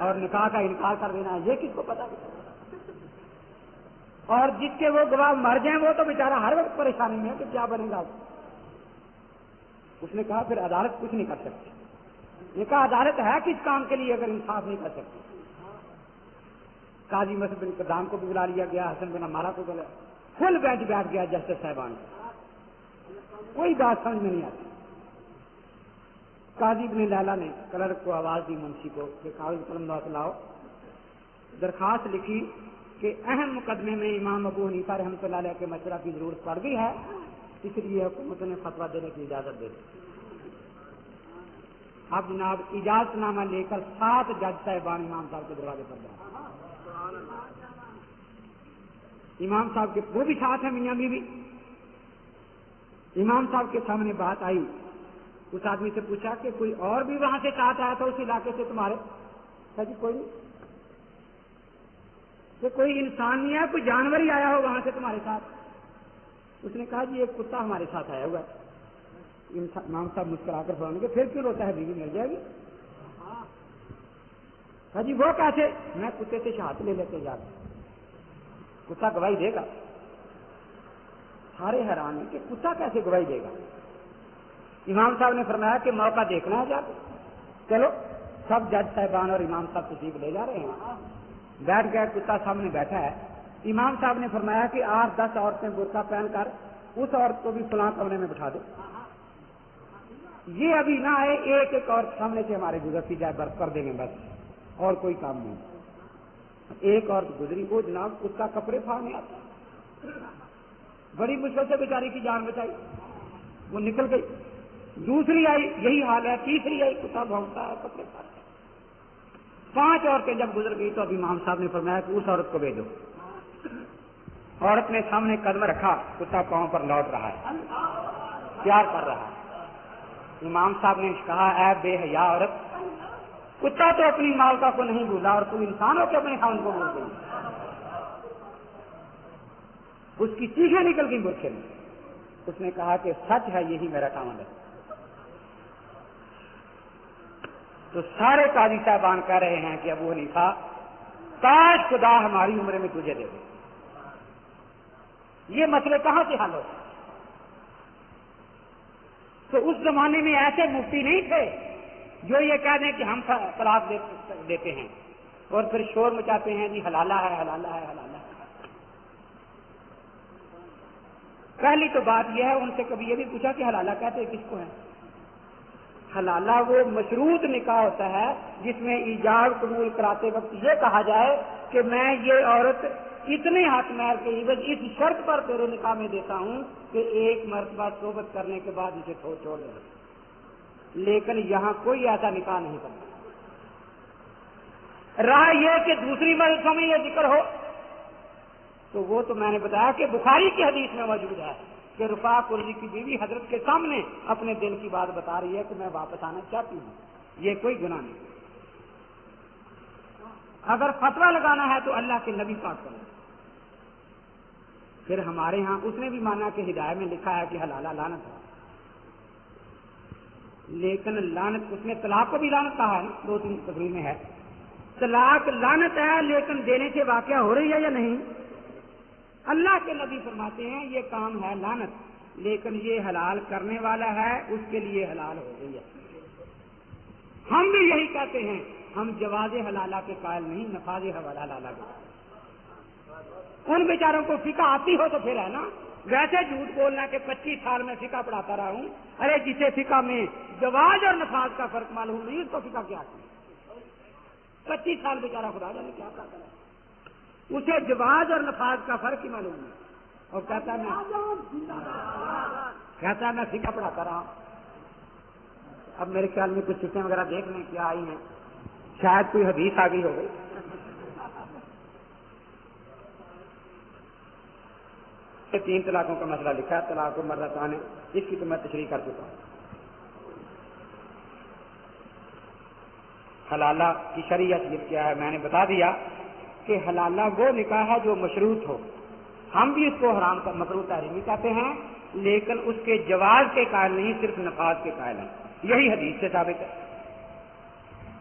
اور نکاح کا انکار کر دینا ہے، یہ کس کو پتا؟ اور جس کے وہ گواہ مر جائیں وہ تو بیچارہ ہر وقت پریشانی میں ہے کہ کیا بنے گا۔ اس نے کہا پھر عدالت کچھ نہیں کر سکتی۔ یہ کہا عدالت ہے کس کام کے لیے اگر انصاف نہیں کر سکتی؟ قاضی مسعود بن قدام کو بھی بلا لیا گیا، حسن بن عمارہ کو بلا، فل بینچ بیٹھ گیا جسٹس صاحبان، کوئی بات سمجھ میں نہیں آتی۔ قاضی ابن لیلا نے کلرک کو آواز دی، منشی کو، کہ کاغذ قلم لاؤ، درخواست لکھی کہ اہم مقدمے میں امام ابو حنیفہ رحمۃ اللہ علیہ کے مشورہ کی ضرورت پڑ گئی ہے، اس لیے حکومت نے فتویٰ دینے کی اجازت دے دی۔ اب جناب اجازت نامہ لے کر 7 جج صاحبان امام صاحب کے دروازے پر گئے۔ امام صاحب کے وہ بھی ساتھ ہیں، میاں بیوی۔ امام صاحب کے سامنے بات آئی، اس آدمی سے پوچھا کہ کوئی اور بھی وہاں سے ساتھ آیا تھا اس علاقے سے تمہارے؟ کہا جی کوئی نہیں۔ کہ کوئی انسان نہیں ہے، کوئی جانور ہی آیا ہو وہاں سے تمہارے ساتھ؟ اس نے کہا جی ایک کتا ہمارے ساتھ آیا ہوا ہے۔ امام صاحب مسکرا کر فرمانے کہ پھر کیوں روتا ہے، بیوی مل جائے گی۔ کہا جی وہ کیسے؟ میں کتے سے شہادت لے لیتے جا کے، کتا گواہی دے گا۔ سارے حیران ہیں کہ کتا کیسے گواہی دے گا۔ امام صاحب نے فرمایا کہ موقع دیکھنا ہے جا کے، چلو۔ سب جج صاحبان اور امام صاحب تشریف لے جا رہے ہیں، بیٹھ گیا، کتا سامنے بیٹھا ہے۔ امام صاحب نے فرمایا کہ 8-10 عورتیں برقع پہن کر اس عورت کو بھی فلاں کمرے میں بٹھا دو، یہ ابھی نہ آئے، ایک ایک عورت سامنے سے ہمارے گزرتی جائے، برف کر دیں گے بس، اور کوئی کام نہیں۔ ایک عورت گزری، وہ جناب کتا کپڑے پھاڑنے آتا، بڑی مشکل سے بیچاری کی جان بچائی، وہ نکل گئی۔ دوسری آئی، یہی حال ہے۔ تیسری آئی، کتا بھونکتا ہے، کپڑے پھاڑتا ہے۔ 5 عورتیں جب گزر گئی تو اب امام صاحب نے فرمایا کہ اس عورت کو بھیجو۔ عورت نے سامنے قدم رکھا، کتا پاؤں پر لوٹ رہا ہے، پیار کر رہا ہے۔ امام صاحب نے کہا اے بے حیا عورت، کتا تو اپنی مالکہ کو نہیں بھولا اور تم انسان ہو کہ اپنے خاوند کو بھول گئی۔ اس کی چیخیں نکل گئی برقعے میں۔ اس نے کہا کہ سچ ہے، یہی میرا خاوند ہے۔ تو سارے قاضی صاحبان کہہ رہے ہیں کہ ابو حنیفہ کاش خدا ہماری عمر میں تجھے دے دے۔ یہ مسئلے کہاں سے حل ہوتے؟ تو اس زمانے میں ایسے مفتی نہیں تھے جو یہ کہہ دیں کہ ہم طلاق دیتے ہیں اور پھر شور مچاتے ہیں جی حلالہ ہے، حلالہ ہے، حلالہ ہے۔ پہلی تو بات یہ ہے، ان سے کبھی یہ بھی پوچھا کہ حلالہ کہتے کس کو ہے؟ حلالہ وہ مشروط نکاح ہوتا ہے جس میں ایجاب قبول کراتے وقت یہ کہا جائے کہ میں یہ عورت اتنے حق مہر کے عوض اس شرط پر تیرے نکاح میں دیتا ہوں کہ ایک مرتبہ صحبت کرنے کے بعد اسے چھوڑ دینا۔ لیکن یہاں کوئی ایسا نکاح نہیں کرتا۔ رہا یہ کہ دوسری مجلسوں میں یہ ذکر ہو تو وہ تو میں نے بتایا کہ بخاری کی حدیث میں موجود ہے کہ رفاع قرظی کی بیوی حضرت کے سامنے اپنے دل کی بات بتا رہی ہے کہ میں واپس آنا چاہتی ہوں، یہ کوئی گناہ نہیں۔ اگر فتویٰ لگانا ہے تو اللہ کے نبی پاک کریں۔ پھر ہمارے ہاں اس نے بھی مانا کہ ہدایت میں لکھا ہے کہ حلالہ لعنت ہے، لیکن لعنت اس نے طلاق کو بھی لعنت کہا ہے، 2-3 تقریر میں ہے طلاق لعنت ہے، لیکن دینے سے واقعہ ہو رہی ہے یا نہیں؟ اللہ کے نبی فرماتے ہیں یہ کام ہے لعنت، لیکن یہ حلال کرنے والا ہے اس کے لیے حلال ہو گئی ہے۔ ہم بھی یہی کہتے ہیں، ہم جواز حلالہ کے قائل نہیں، نفاذ حلالہ کے۔ ان بیچاروں کو فقہ آتی ہو تو پھر ہے نا، ویسے جھوٹ بولنا کہ 25 سال میں فقہ پڑھاتا رہا ہوں، ارے جسے فقہ میں جواز اور نفاذ کا فرق معلوم نہیں اس کو فقہ کیا ہے؟ 25 سال بیچارہ خدا جانے کیا کرتا ہے، اسے جواز اور نفاذ کا فرق ہی معلوم نہیں، اور کہتا ہے میں فقہ پڑھاتا رہا ہوں۔ اب میرے خیال میں کچھ چیزیں وغیرہ دیکھنے کیا آئی ہیں، شاید کوئی حدیث آ گئی ہو گئی۔ یہ 3 طلاقوں کا مسئلہ لکھا ہے، طلاق و مرتان ہے، اس کی تو میں تشریح کر چکا ہوں۔ حلالہ کی شریعت یہ کیا ہے میں نے بتا دیا کہ حلالہ وہ نکاح ہے جو مشروط ہو، ہم بھی اس کو حرام کا مکروہ تحریمی کہتے ہیں، لیکن اس کے جواز کے قائل نہیں، صرف نفاذ کے قائل ہیں، یہی حدیث سے ثابت ہے۔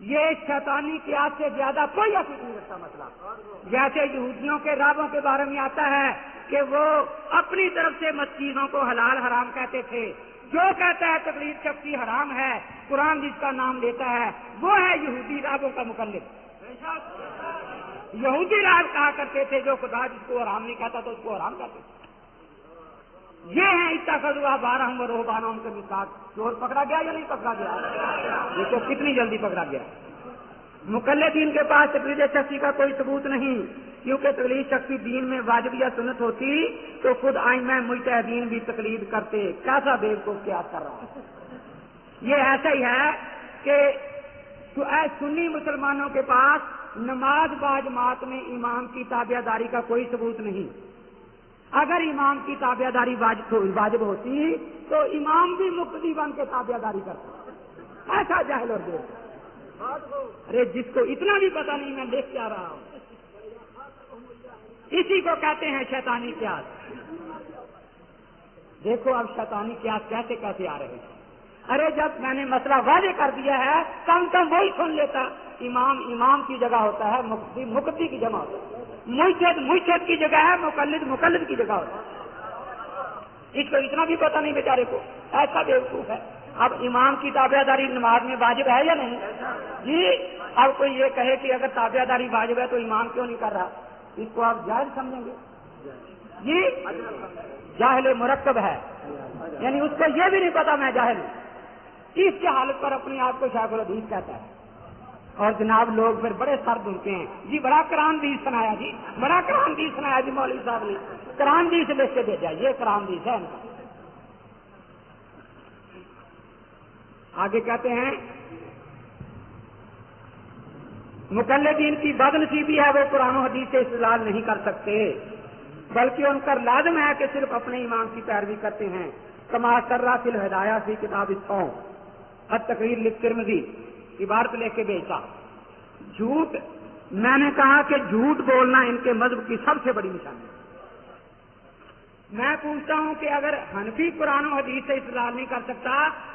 یہ شیطانی قیاس سے زیادہ کوئی افیق نہیں رکھتا مسئلہ. جیسے یہودیوں کے رابوں کے بارے میں آتا ہے کہ وہ اپنی طرف سے چیزوں کو حلال حرام کہتے تھے. جو کہتا ہے تقلید شخصی حرام ہے، قرآن جس کا نام لیتا ہے وہ ہے یہودی رابوں کا مقلد. یہودی راب کہا کرتے تھے جو خدا جس کو حرام نہیں کہتا تو اس کو حرام کہتے تھے. یہ ہیں اتخذوا احبارهم ورهبانهم کے مثال. چور پکڑا گیا یا نہیں پکڑا گیا؟ دیکھو کتنی جلدی پکڑا گیا. مقلدین کے پاس تقلید شخصی کا کوئی ثبوت نہیں، کیونکہ تقلید شخصی دین میں واجب یا سنت ہوتی تو خود ائمہ مجتہدین بھی تقلید کرتے. کیسا بیوقوف قیاس کر رہا ہے. یہ ایسا ہی ہے کہ سنی مسلمانوں کے پاس نماز باجماعت میں امام کی تابع داری کا کوئی ثبوت نہیں. اگر امام کی تابع داری واجب ہوتی تو امام بھی مقتدی بن کے تابع داری کرتا. ایسا جاہل اور بے. ارے جس کو اتنا بھی پتہ نہیں میں دیکھ کے آ رہا ہوں. اسی کو کہتے ہیں شیطانی قیاس. دیکھو اب شیطانی قیاس کیسے کیسے آ رہے ہیں. ارے جب میں نے مسئلہ واضح کر دیا ہے کم وہی سن لیتا. امام کی جگہ ہوتا ہے مقتدی، مقتدی کی جگہ ہوتا ہے مرشد کی جگہ ہے مقلد کی جگہ ہوتا ہے. اس کو اتنا بھی پتہ نہیں بیچارے کو. ایسا بیوقوف ہے. اب امام کی تابع داری نماز میں واجب ہے یا نہیں؟ جی. اب کوئی یہ کہے کہ اگر تابع داری واجب ہے تو امام کیوں نہیں کر رہا، اس کو آپ جاہل سمجھیں گے؟ جی جاہل مرکب ہے، یعنی اس کو یہ بھی نہیں پتا میں جاہل ہوں. اس کی حالت پر اپنے آپ کو شیخ الحدیث کہتا ہے. اور جناب لوگ پھر بڑے سر دھلتے ہیں. جی بڑا قرآن حدیث سنایا، جی بڑا قرآن حدیث سنایا جی مولوی صاحب نے قرآن حدیث لکھ کے بھیجا. یہ قرآن حدیث ہے. آگے کہتے ہیں مقلدین کی بد نصیبی ہے، وہ قرآن و حدیث سے استدلال نہیں کر سکتے، بلکہ ان پر لازم ہے کہ صرف اپنے امام کی پیروی کرتے ہیں. کما سرہ فی الہدایہ فی کتاب الصوم التقریر للترمذی عبارت لے کے بیچا. جھوٹ، میں نے کہا کہ جھوٹ بولنا ان کے مذہب کی سب سے بڑی نشانی ہے. میں پوچھتا ہوں کہ اگر حنفی قرآن و حدیث سے استدلال نہیں کر سکتا،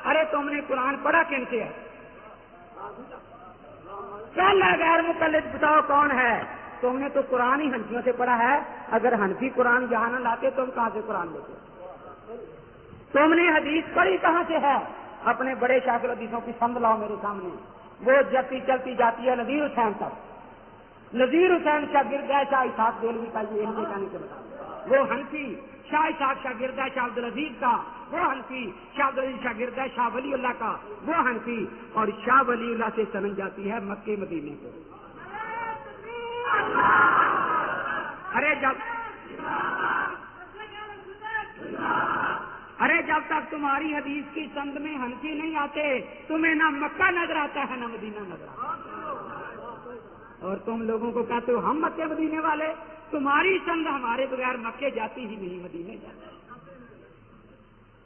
ارے تم نے قرآن پڑھا کن سے ہے؟ چل غیر مقلد بتاؤ کون ہے؟ تم نے تو قرآن ہی حنفیوں سے پڑھا ہے. اگر حنفی قرآن یہاں نہ لاتے تم کہاں سے قرآن لیتے؟ تم نے حدیث پڑھی کہاں سے ہے؟ اپنے بڑے شیخ الحدیثوں کی سند لاؤ میرے سامنے. وہ چلتی جاتی ہے نذیر حسین تک. نذیر حسین شاگرد ہے شاہ اسحاق دہلوی کا. یہ ان کے کہنے کے مطابق وہ حنفی. شاہ اسحاق شاگرد ہے شاہ عبدالعزیز کا، وہ حنفی. شاہ عبدالعزیز شاگرد ہے شاہ ولی اللہ کا، وہ حنفی. اور شاہ ولی اللہ سے سند جاتی ہے مکے مدینے کو. ارے جب تک تمہاری حدیث کی سند میں حنفی نہیں آتے تمہیں نہ مکہ نظر آتا ہے نہ مدینہ نظر آتا ہے. اور تم لوگوں کو کہتے ہو ہم مکے مدینے والے. تمہاری سند ہمارے بغیر مکے جاتی ہی نہیں، مدینے جاتی.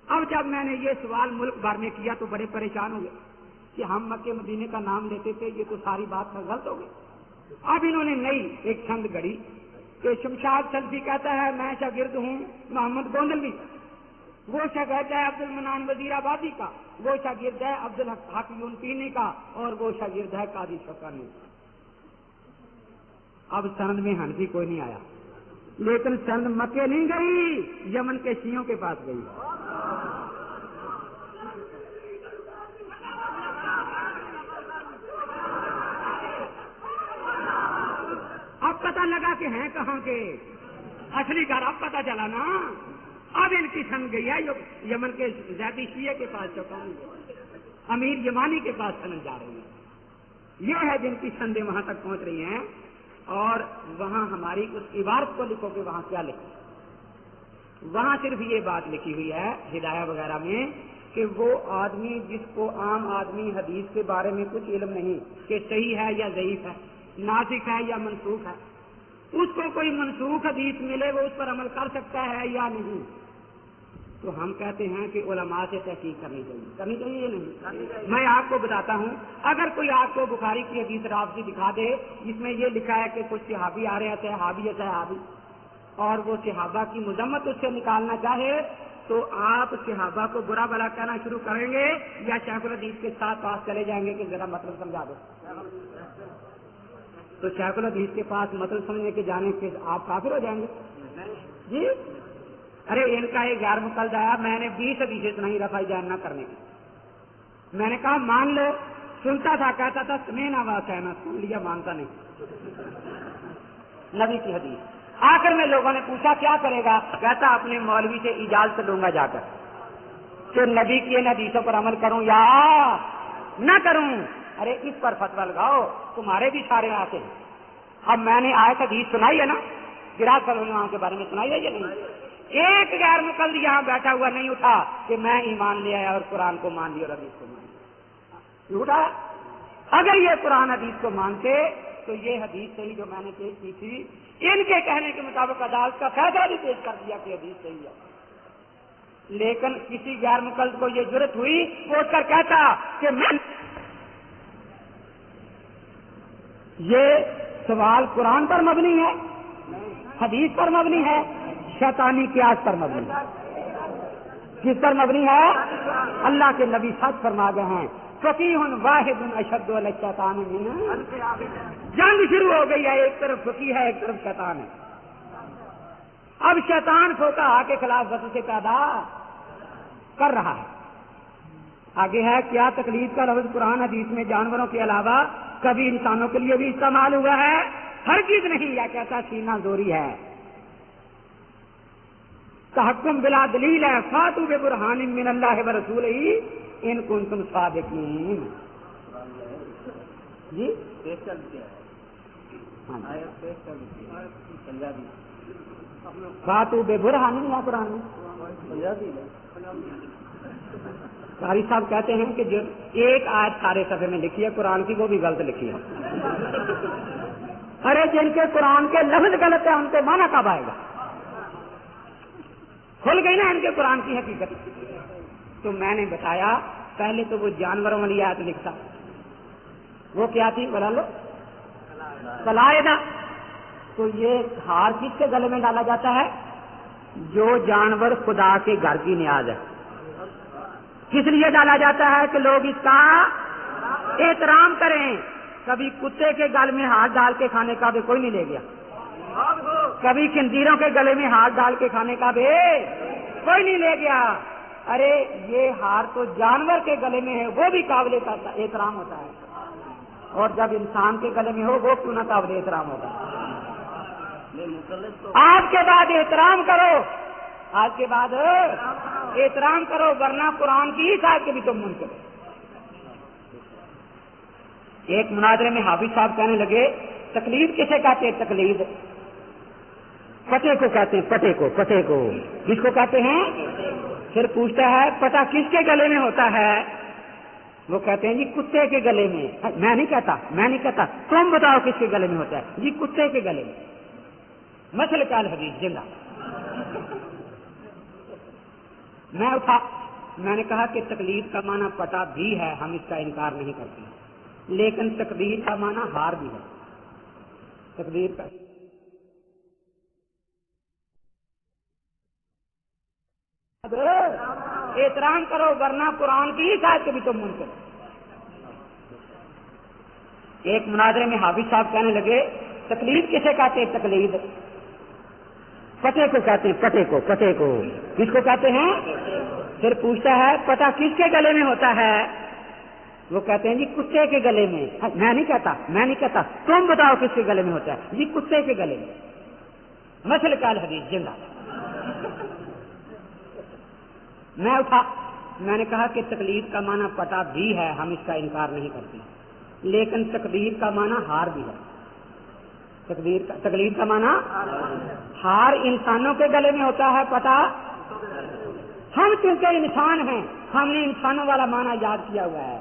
اب جب میں نے یہ سوال ملک بھر میں کیا تو بڑے پریشان ہو گئے کہ ہم مکے مدینے کا نام لیتے تھے، یہ تو ساری بات غلط ہو گئی. اب انہوں نے نئی ایک سند گڑی کہ شمشاد سلفی کہتا ہے میں شاگرد ہوں محمد گوندلوی، وہ شاگرد ہے عبد المنان وزیر آبادی کا، وہ شاگرد ہے عبد الحق یونٹینی کا، اور وہ شاگرد ہے قاضی شوکانی. اب سند میں حنفی کوئی نہیں آیا، لیکن سند مکے نہیں گئی، یمن کے شیعوں کے پاس گئی. اب پتہ لگا کہ ہیں کہاں کے اصلی گھر. اب پتہ چلا نا. اب ان کی سند گئی ہے یمن کے زیدی شیعہ کے پاس، شوکانی امیر یمانی کے پاس سند جا رہی ہے. یہ ہے جن کی سندیں وہاں تک پہنچ رہی ہیں. اور وہاں ہماری اس عبارت کو لکھو کہ وہاں کیا لکھا. وہاں صرف یہ بات لکھی ہوئی ہے ہدایہ وغیرہ میں کہ وہ آدمی جس کو عام آدمی حدیث کے بارے میں کچھ علم نہیں کہ صحیح ہے یا ضعیف ہے، ناسخ ہے یا منسوخ ہے، اس کو کوئی منسوخ حدیث ملے وہ اس پر عمل کر سکتا ہے یا نہیں. تو ہم کہتے ہیں کہ علماء سے تحقیق کرنی چاہیے یا نہیں. میں آپ کو بتاتا ہوں، اگر کوئی آپ کو بخاری کی حدیث رافضی دکھا دے جس میں یہ لکھا ہے کہ کچھ صحابی آ رہے ہیں صحابی ہے صحابی، اور وہ صحابہ کی مذمت اس سے نکالنا چاہے تو آپ صحابہ کو برا بلا کہنا شروع کریں گے یا شیخ الحدیث کے ساتھ پاس چلے جائیں گے کہ ذرا مطلب سمجھا دو؟ تو شیخ الحدیث کے پاس مطلب سمجھنے کے جانے سے آپ کافر ہو جائیں گے؟ جی ارے ان کا ایک غیر مقلد آیا، میں نے 20 حدیثیں سنائی رفع جان نہ کرنے کی، میں نے کہا مان لو، سنتا تھا کہتا تھا سمینا واسینا، سن لیا مانتا نہیں نبی کی حدیث۔ آخر میں لوگوں نے پوچھا کیا کرے گا، کہتا اپنے مولوی سے اجازت لوں گا جا کر کہ نبی کی ان حدیثوں پر عمل کروں یا نہ کروں۔ ارے اس پر فتویٰ لگاؤ، تمہارے بھی سارے آتے ہیں۔ اب میں نے آیت حدیث سنائی ہے نا، وراثت العلماء کے بارے میں سنائی ہے یا نہیں؟ ایک غیر مقلد یہاں بیٹھا ہوا نہیں اٹھا کہ میں ایمان لے آیا اور قرآن کو مان لیا اور حدیث کو مان لیا، اٹھا؟ اگر یہ قرآن حدیث کو مانتے تو یہ حدیث صحیح جو میں نے پیش کی تھی، ان کے کہنے کے مطابق عدالت کا فیصلہ بھی پیش کر دیا کہ حدیث صحیح ہے۔ لیکن کسی غیر مقلد کو یہ جرأت ہوئی وہ اٹھ کر کہتا کہ میں یہ سوال قرآن پر مبنی ہے، حدیث پر مبنی ہے، شیطانی قیاس پر مبنی ہے۔ کس پر مبنی ہے؟ اللہ کے نبی سچ فرما گئے ہیں، فقیہ واحد اشد علی الشیطان من، جنگ شروع ہو گئی ہے، ایک طرف فقیہ ہے ایک طرف شیطان ہے۔ اب شیطان فقہا کے خلاف وسوسے پیدا کر رہا ہے۔ آگے ہے کیا تقلید کا لفظ قرآن حدیث میں جانوروں کے علاوہ کبھی انسانوں کے لیے بھی استعمال ہوا ہے؟ ہرگز نہیں، یا کہتا سینہ زوری ہے، تحکم بلا دلیل ہے، فاتوا ببرہان من اللہ ورسولہ ان کنتم صادقین۔ جی فاتوا ببرہان یا قرآن میں قاری صاحب کہتے ہیں کہ جو ایک آیت سارے صفحے میں لکھی ہے قرآن کی وہ بھی غلط لکھی ہے۔ ارے جن کے قرآن کے لفظ غلط ہے ان کو مانا کب آئے گا؟ کھل گئی نا ان کے قرآن کی حقیقت۔ تو میں نے بتایا پہلے تو وہ جانوروں والی آیت لکھتا، وہ کیا تھی بلا لو، قلائدہ۔ تو یہ ہار کس کے گلے میں ڈالا جاتا ہے؟ جو جانور خدا کے گھر کی نیاز ہے۔ کس لیے ڈالا جاتا ہے؟ کہ لوگ اس کا احترام کریں۔ کبھی کتے کے گل میں ہاتھ ڈال کے کھانے کا بھی کوئی نہیں لے گیا، کبھی خنزیروں کے گلے میں ہاتھ ڈال کے کھانے کا بھی کوئی نہیں لے گیا۔ ارے یہ ہار تو جانور کے گلے میں ہے، وہ بھی قابل احترام ہوتا ہے، اور جب انسان کے گلے میں ہو وہ کیوں نہ قابل احترام ہوگا؟ آج کے بعد احترام کرو، آج کے بعد احترام کرو، ورنہ قرآن کی ہی صاحب کے بھی تم منکر ہو۔ ایک مناظرے میں حافظ صاحب کہنے لگے تقلید کسے کہتے ہیں؟ تقلید پٹے کو کہتے ہیں، پٹے کو، پٹے کو کس کو کہتے ہیں؟ پھر پوچھتا ہے پٹا کس کے گلے میں ہوتا ہے؟ وہ کہتے ہیں جی کتے کے گلے میں۔ میں نہیں کہتا، تم بتاؤ کس کے گلے میں ہوتا ہے؟ جی کتے کے گلے میں۔ مسل کال حدیث زندہ۔ میں اٹھا، میں نے کہا کہ تقلید کا معنی پتہ بھی ہے، ہم اس کا انکار نہیں کرتے، لیکن تقلید کا معنی ہار بھی ہے۔ تقلید کا احترام کرو، ورنہ قرآن کی ہی شاید کبھی تم منکر۔ ایک مناظرے میں حافظ صاحب کہنے لگے تقلید کسے کہتے ہیں؟ تقلید پٹے کو کہتے ہیں، پٹے کو، پٹے کو کس کو کہتے ہیں؟ پھر پوچھتا ہے پٹا کس کے گلے میں ہوتا ہے؟ وہ کہتے ہیں جی کتے کے گلے میں۔ میں نہیں کہتا، تم بتاؤ کس کے گلے میں ہوتا ہے؟ جی کتے کے گلے میں۔ مسل کال حدیث زندہ۔ میں اٹھا، میں نے کہا کہ تقلید کا معنی پتہ بھی ہے، ہم اس کا انکار نہیں کرتے، لیکن تقلید کا معنی ہار بھی ہے۔ تقلید کا معنی ہار انسانوں کے گلے میں ہوتا ہے، پتہ ہم چونکہ انسان ہیں، ہم نے انسانوں والا معنی یاد کیا ہوا ہے،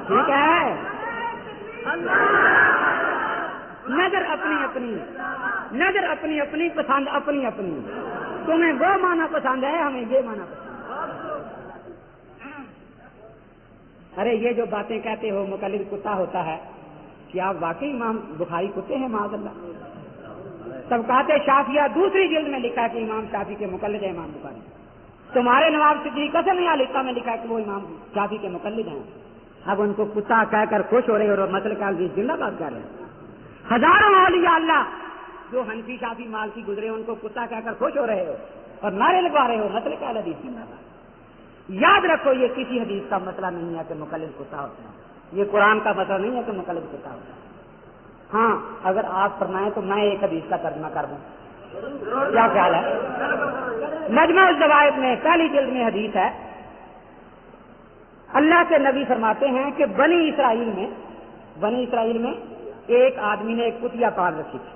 ٹھیک ہے؟ نظر اپنی اپنی، پسند اپنی اپنی۔ تمہیں وہ معنی پسند ہے، ہمیں یہ معنی پسند۔ ارے یہ جو باتیں کہتے ہو مقلد کتا ہوتا ہے، کیا واقعی امام بخاری کتے ہیں؟ معاذ اللہ، طبقات شافیہ دوسری جلد میں لکھا ہے کہ امام شافعی کے مقلد ہیں امام بخاری. تمہارے نواب صدیق حسن علیہ میں لکھا ہے کہ وہ امام شافعی کے مقلد ہیں. اب ان کو کتا کہہ کر خوش ہو رہے اور مسئلہ کا زندہ باد کر رہے ہیں. ہزاروں اولیاء اللہ جو حنفی شافعی مالکی گزرے ان کو کتا کہہ کر خوش ہو رہے ہو اور نعرے لگوا رہے ہو مسئلہ کا حدیث زندہ باد. یاد رکھو یہ کسی حدیث کا مسئلہ نہیں ہے کہ مقلد کتا ہوتا ہے. یہ قرآن کا مسئلہ نہیں ہے کہ مقلد کتا ہوتا ہے. ہاں اگر آپ فرمائیں تو میں ایک حدیث کا ترجمہ کر دوں. کیا خیال ہے؟ مجمع الزوائد میں پہلی جلد میں حدیث ہے. اللہ کے نبی فرماتے ہیں کہ بنی اسرائیل میں ایک آدمی نے ایک کتیا پال رکھی تھی.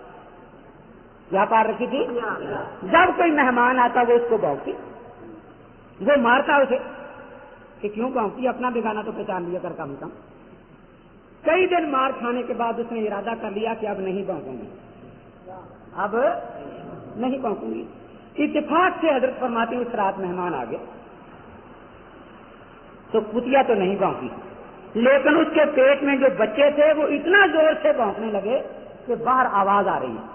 کیا پال رکھی تھی؟ جب کوئی مہمان آتا وہ اس کو بھونکتی, وہ مارتا اسے کہ کیوں بھونکتی, اپنا بیگانہ تو پہچان لیا کر کم. کئی دن مار کھانے کے بعد اس نے ارادہ کر لیا کہ اب نہیں بھونکوں گی. اتفاق سے حضرت فرماتی اس رات مہمان آ گئے تو کتیا تو نہیں بھونکی, لیکن اس کے پیٹ میں جو بچے تھے وہ اتنا زور سے بھونکنے لگے کہ باہر آواز آ رہی ہے.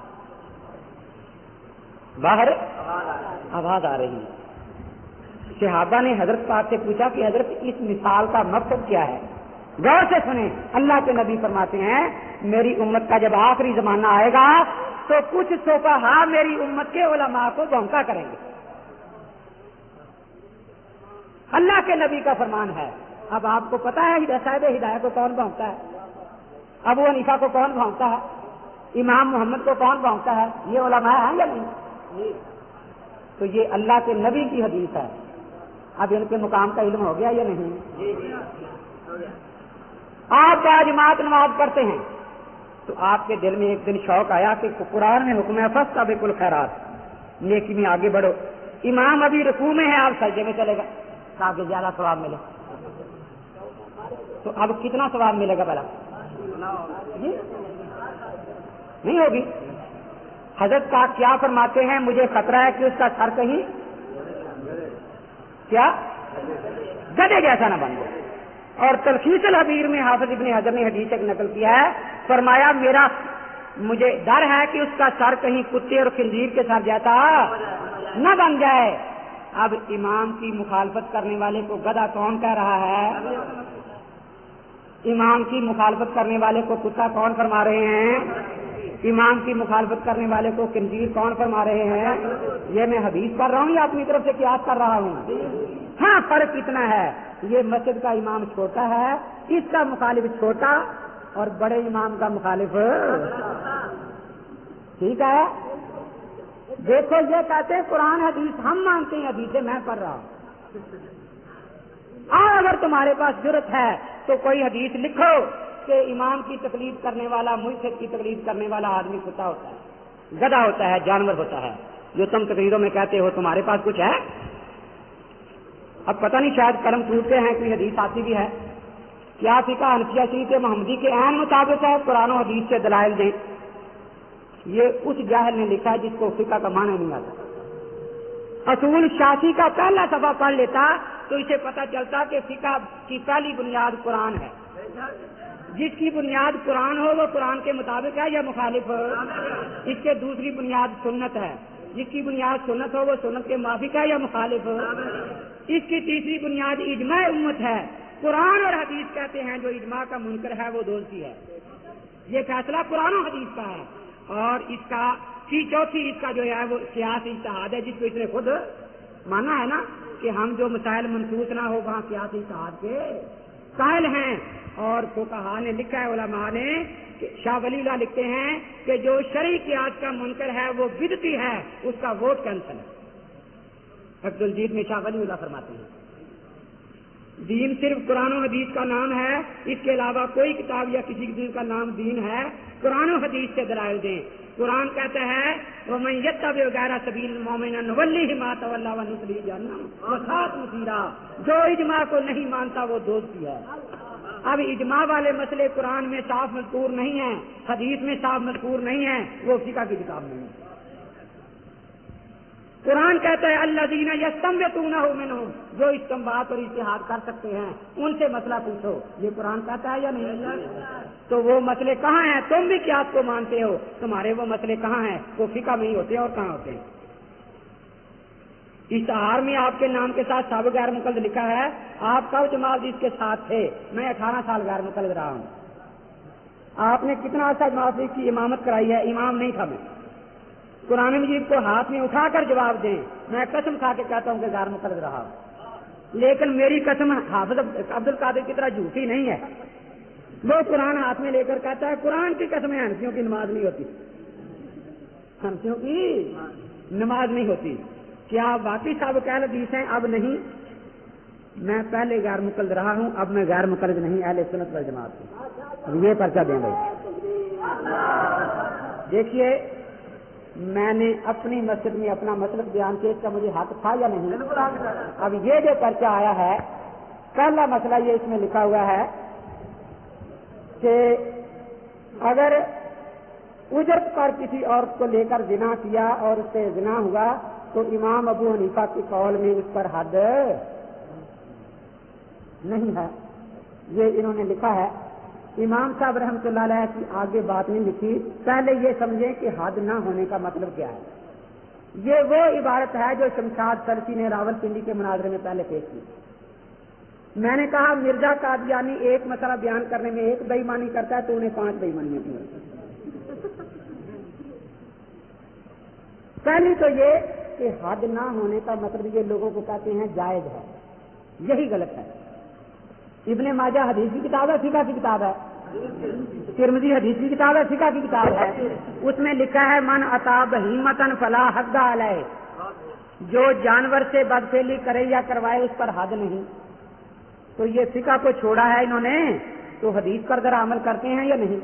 صحابہ نے حضرت پاک سے پوچھا کہ حضرت اس مثال کا مقصد کیا ہے؟ غور سے سنیں. اللہ کے نبی فرماتے ہیں میری امت کا جب آخری زمانہ آئے گا تو کچھ صفحاء میری امت کے علماء کو بھونکا کریں گے. اللہ کے نبی کا فرمان ہے. اب آپ کو پتا ہے صاحب ہدایت کو کون بھونکتا ہے؟ ابو حنیفہ کو کون بھونکتا ہے؟ امام محمد کو کون بھونکتا ہے؟ یہ علماء ہیں یا نہیں؟ تو یہ اللہ کے نبی کی حدیث ہے. اب ان کے مقام کا علم ہو گیا یا نہیں؟ آپ باجماعت نماز پڑھتے ہیں تو آپ کے دل میں ایک دن شوق آیا کہ قرآن میں حکم ہے فاستبقوا الخیرات, نیکی میں آگے بڑھو. امام ابھی رکوع میں ہے, آپ سجدے میں چلے گا تاکہ زیادہ ثواب ملے. تو اب کتنا ثواب ملے گا بھلا؟ جی نہیں ہوگی. حضرت کا کیا فرماتے ہیں مجھے خطرہ ہے کہ اس کا سر کہیں کیا گدھے جیسا نہ بن جائے. اور تلخیص الحبیر میں حافظ ابن حجر نے حدیث ایک نقل کیا ہے, فرمایا مجھے ڈر ہے کہ اس کا سر کہیں کتے اور خنزیر کے سر جیسا نہ بن جائے. اب امام کی مخالفت کرنے والے کو گدھا کون کہہ رہا ہے؟ امام کی مخالفت کرنے والے کو کتا کون فرما رہے ہیں؟ امام کی مخالفت کرنے والے کو خنزیر کون فرما رہے ہیں؟ یہ میں حدیث پڑھ رہا ہوں یا اپنی طرف سے قیاس کر رہا ہوں؟ ہاں فرق اتنا ہے, یہ مسجد کا امام چھوٹا ہے, اس کا مخالف چھوٹا اور بڑے امام کا مخالف ٹھیک ہے. دیکھو یہ کہتے ہیں قرآن حدیث ہم مانتے ہیں, حدیثیں میں پڑھ رہا ہوں. اگر تمہارے پاس ضرورت ہے تو کوئی حدیث لکھو کہ امام کی تقلید کرنے والا, مرشد کی تقلید کرنے والا آدمی کتا ہوتا ہے, گدھا ہوتا ہے, جانور ہوتا ہے. جو تم تقریروں میں کہتے ہو تمہارے پاس کچھ ہے؟ اب پتہ نہیں شاید قلم ٹوٹتے ہیں, کوئی حدیث آتی بھی ہے. کیا فقہ حنفیہ شریعت محمدی کے عین مطابق ہے؟ قرآن و حدیث سے دلائل دیں. یہ اس جاہل نے لکھا ہے جس کو فقہ کا معنی نہیں آتا. اصول شافعی کا پہلا صفحہ پڑھ لیتا تو اسے پتہ چلتا کہ فقہ کی پہلی بنیاد قرآن ہے. جس کی بنیاد قرآن ہو وہ قرآن کے مطابق ہے یا مخالف ہو؟ اس کے دوسری بنیاد سنت ہے. جس کی بنیاد سنت ہو وہ سنت کے موافق ہے یا مخالف ہو؟ اس کی تیسری بنیاد اجماع امت ہے. قرآن اور حدیث کہتے ہیں جو اجماع کا منکر ہے وہ دوزی ہے. یہ فیصلہ قرآن و حدیث کا ہے. اور اس کا چوتھی اس کا جو ہے وہ سیاسی اجتہاد ہے, جس کو اس نے خود مانا ہے نا کہ ہم جو مسائل منسوخ نہ ہو وہاں سیاسی اجتہاد کے قائل ہیں. اور فقہا نے لکھا ہے, علماء نے, شاہ ولی اللہ لکھتے ہیں کہ جو شرعی قیاس کا منکر ہے وہ بدعتی ہے, اس کا ووٹ کینسل ہے. عبد الجید میں شاہ ولی اللہ فرماتے ہیں دین صرف قرآن و حدیث کا نام ہے, اس کے علاوہ کوئی کتاب یا کسی دین کا نام دین ہے. قرآن و حدیث سے دلائل دیں. قرآن کہتا ہے وَمَن يَتَّبِعْ غَيْرَ سَبِيلِ الْمُؤْمِنِينَ نُوَلِّهِ مَا تَوَلَّىٰ وَنُصْلِهِ جَهَنَّمَ وَسَاءَتْ مَصِيرًا. جو اجماع کو نہیں مانتا وہ دوزخی ہے. اب اجماع والے مسئلے قرآن میں صاف مذکور نہیں ہیں, حدیث میں صاف مذکور نہیں ہیں, وہ فقہ کی کتاب نہیں ہے. قرآن کہتا ہے الذین یستنبطونہ منہم, جو استنباط اور اجتہاد کر سکتے ہیں ان سے مسئلہ پوچھو. یہ قرآن کہتا ہے یا نہیں؟ تو وہ مسئلے کہاں ہیں؟ تم بھی قیاس کو مانتے ہو، تمہارے وہ مسئلے کہاں ہیں؟ وہ فقہ میں ہی ہوتے ہیں اور کہاں ہوتے ہیں؟ اشتہار میں آپ کے نام کے ساتھ سب غیر مقلد لکھا ہے، آپ کب جماعت اس کے ساتھ تھے؟ میں 18 سال غیر مقلد رہا ہوں۔ آپ نے کتنا عرصہ جماعت کی امامت کرائی ہے؟ امام نہیں تھا میں۔ قرآن مجید کو ہاتھ میں اٹھا کر جواب دیں، میں قسم کھا کے کہتا ہوں کہ غیر مقلد رہا ہوں، لیکن میری قسم حافظ عبد القادر کی طرح جھوٹی نہیں ہے۔ وہ قرآن ہاتھ میں لے کر کہتا ہے قرآن کی قسم حنفیوں کی نماز نہیں ہوتی، حنفیوں کی نماز نہیں ہوتی۔ کیا باقی صاحب قائل حدیث ہیں؟ اب نہیں، میں پہلے غیر مقلد رہا ہوں، اب میں غیر مقلد نہیں، اہل سنت والجماعت ہوں۔ یہ پرچہ دیں بھائی۔ دیکھیے میں نے اپنی مسجد میں اپنا مسلک بیان کیا، اس کا مجھے حق تھا یا نہیں؟ اب یہ جو پرچہ آیا ہے، پہلا مسئلہ یہ اس میں لکھا ہوا ہے کہ اگر اجرت پر کسی عورت کو لے کر زنا کیا اور اس سے زنا ہوا تو امام ابو حنیفہ کے قول میں اس پر حد نہیں ہے۔ یہ انہوں نے لکھا ہے۔ امام صاحب رحمۃ اللہ علیہ کی آگے بات نہیں لکھی، پہلے یہ سمجھیں کہ حد نہ ہونے کا مطلب کیا ہے۔ یہ وہ عبارت ہے جو شمشاد سلفی نے راول پنڈی کے مناظرے میں پہلے پیش کی۔ میں نے کہا مرزا قادیانی ایک مسئلہ بیان کرنے میں ایک بے ایمانی کرتا ہے تو انہیں 5 بے ایمانیاں کی۔ پہلی تو یہ کہ حد نہ ہونے کا مطلب یہ لوگوں کو کہتے ہیں جائز ہے، یہی غلط ہے۔ ابن ماجہ حدیث کی کتاب ہے، فقہ کی کتاب ہے، ترمذی حدیث کی کتاب ہے، فقہ کی کتاب ہے، اس میں لکھا ہے من اتی بہیمۃ فلا حد علیہ، جو جانور سے بدفعلی کرے یا کروائے اس پر حد نہیں۔ تو یہ فقہ کو چھوڑا ہے انہوں نے، تو حدیث پر ذرا عمل کرتے ہیں یا نہیں؟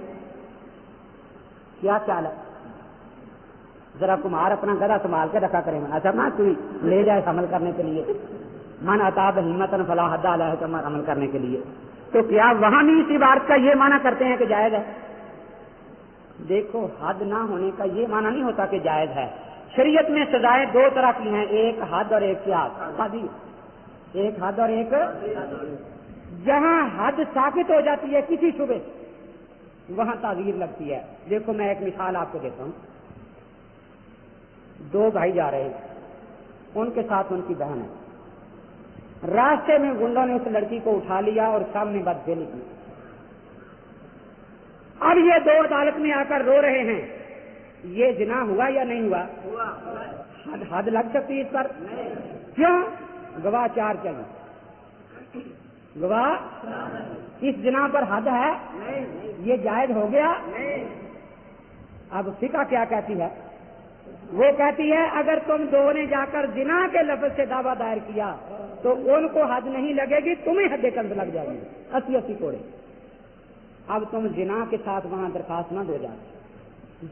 کیا خیال ہے؟ ذرا کمار اپنا گدھا سنبھال کے رکھا کریں، اچھا نہ کوئی لے جائے عمل کرنے کے لیے، من اتی بہیمۃ فلا حد علیہ کا عمل کرنے کے لیے۔ تو کیا وہاں بھی اس عبارت کا یہ معنی کرتے ہیں کہ جائز ہے؟ دیکھو حد نہ ہونے کا یہ معنی نہیں ہوتا کہ جائز ہے۔ شریعت میں سزائیں 2 طرح کی ہیں، ایک حد اور ایک قیاس۔ ایک حد اور ایک، جہاں حد ثابت ہو جاتی ہے کسی شبے وہاں تعزیر لگتی ہے۔ دیکھو میں ایک مثال آپ کو دیتا ہوں۔ 2 بھائی جا رہے ہیں، ان کے ساتھ ان کی بہن ہے، راستے میں گنڈوں نے اس لڑکی کو اٹھا لیا اور سامنے بدفعلی کی۔ اب یہ 2 عدالت میں آ کر رو رہے ہیں، یہ زنا ہوا یا نہیں ہوا؟ حد لگ سکتی اس پر؟ کیوں؟ گواہ 4 چاہیے، گواہ اس زنا پر حد ہے، یہ جائز ہو گیا۔ اب فقہ کیا کہتی ہے؟ وہ کہتی ہے اگر تم 2 نے جا کر زنا کے لفظ سے دعویٰ دائر کیا تو ان کو حد نہیں لگے گی، تمہیں حد قذف لگ جائے گی، 80 کوڑے۔ اب تم زنا کے ساتھ وہاں درخواست نہ دو جاؤ،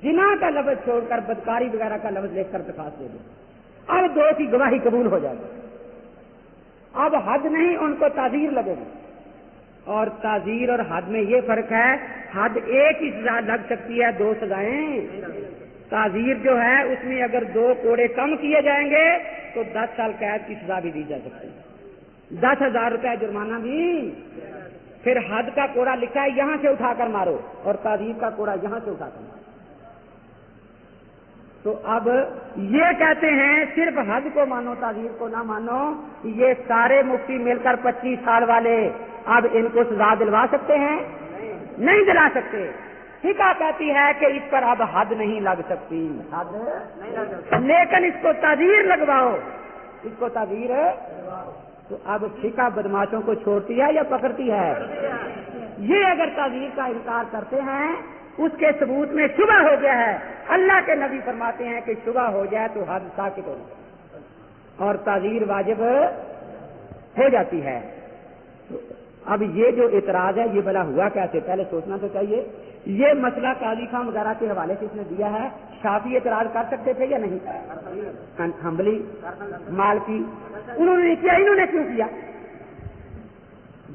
زنا کا لفظ چھوڑ کر بدکاری وغیرہ کا لفظ لکھ کر درخواست دے دو، اب 2 کی گواہی قبول ہو جائے گی۔ اب حد نہیں، ان کو تعزیر لگے گی۔ اور تعزیر اور حد میں یہ فرق ہے، حد ایک ہی سزا لگ سکتی ہے، 2 سزائیں۔ تعزیر جو ہے اس میں اگر 2 کوڑے کم کیے جائیں گے تو 10 سال قید کی سزا بھی دی جا سکتی ہے، 10,000 روپے جرمانہ بھی۔ پھر حد کا کوڑا لکھا ہے یہاں سے اٹھا کر مارو، اور تعزیر کا کوڑا یہاں سے اٹھا کر مارو۔ تو اب یہ کہتے ہیں صرف حد کو مانو، تعزیر کو نہ مانو۔ یہ سارے مفتی مل کر 25 سال والے اب ان کو سزا دلوا سکتے ہیں؟ نہیں دلا سکتے۔ فقہ کہتی ہے کہ اس پر اب حد نہیں لگ سکتی، حد نہیں لگ سکتی، لیکن اس کو تعزیر لگواؤ، اس کو تعزیر۔ تو اب فقہ بدماشوں کو چھوڑتی ہے یا پکڑتی ہے؟ یہ اگر تعزیر کا انکار کرتے ہیں اس کے ثبوت میں شبہ ہو گیا ہے۔ اللہ کے نبی فرماتے ہیں کہ شبہ ہو جائے تو حد ساکت ہو جائے اور تعزیر واجب ہو جاتی ہے۔ اب یہ جو اعتراض ہے یہ بلا ہوا کیسے؟ پہلے سوچنا تو چاہیے۔ یہ مسئلہ قاضی خان وغیرہ کے حوالے سے اس نے دیا ہے، شافعی اعتراض کر سکتے تھے یا نہیں؟ حنبلی، مالکی، انہوں نے کیا، انہوں نے کیوں کیا؟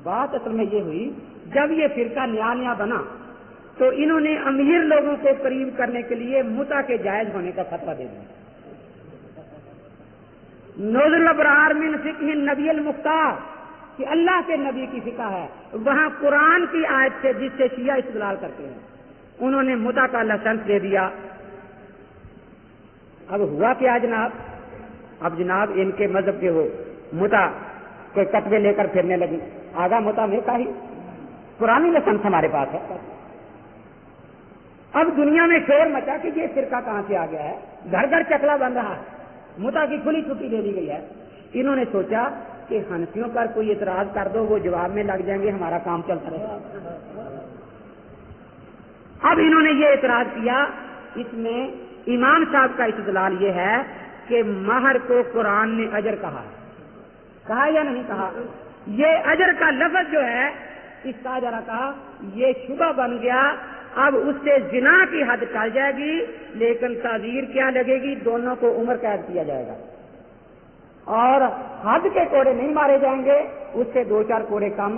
بات اصل میں یہ ہوئی جب یہ فرقہ نیا بنا تو انہوں نے امیر لوگوں کو قریب کرنے کے لیے متع کے جائز ہونے کا فتویٰ دے دیا۔ نوزل الابرار من فقہ النبی المختار، کہ اللہ کے نبی کی فقہ ہے، وہاں قرآن کی آیت سے جس سے شیعہ استدلال کرتے ہیں، انہوں نے متع کا لائسنس دے دیا۔ اب ہوا کیا جناب؟ اب جناب ان کے مذہب کے ہو متع کے کتبے لے کر پھرنے لگی، آگا متع میں کا ہی پرانی لائسنس ہمارے پاس ہے۔ اب دنیا میں شور مچا کہ یہ فرقہ کہاں سے آ گیا ہے، گھر گھر چکلا بن رہا ہے، متع کی کھلی چھٹی دے دی گئی ہے۔ انہوں نے سوچا کہ حنفیوں پر کوئی اعتراض کر دو، وہ جواب میں لگ جائیں گے، ہمارا کام چلتا رہے گا۔ اب انہوں نے یہ اعتراض کیا، اس میں امام صاحب کا استدلال یہ ہے کہ مہر کو قرآن نے اجر کہا یا نہیں کہا؟ یہ اجر کا لفظ جو ہے اس کا ذرا کہا، یہ شبہ بن گیا۔ اب اس سے زنا کی حد ٹل جائے گی، لیکن تعزیر کیا لگے گی؟ دونوں کو عمر قید کیا جائے گا، اور حد کے کوڑے نہیں مارے جائیں گے، اس سے 2-4 کوڑے کم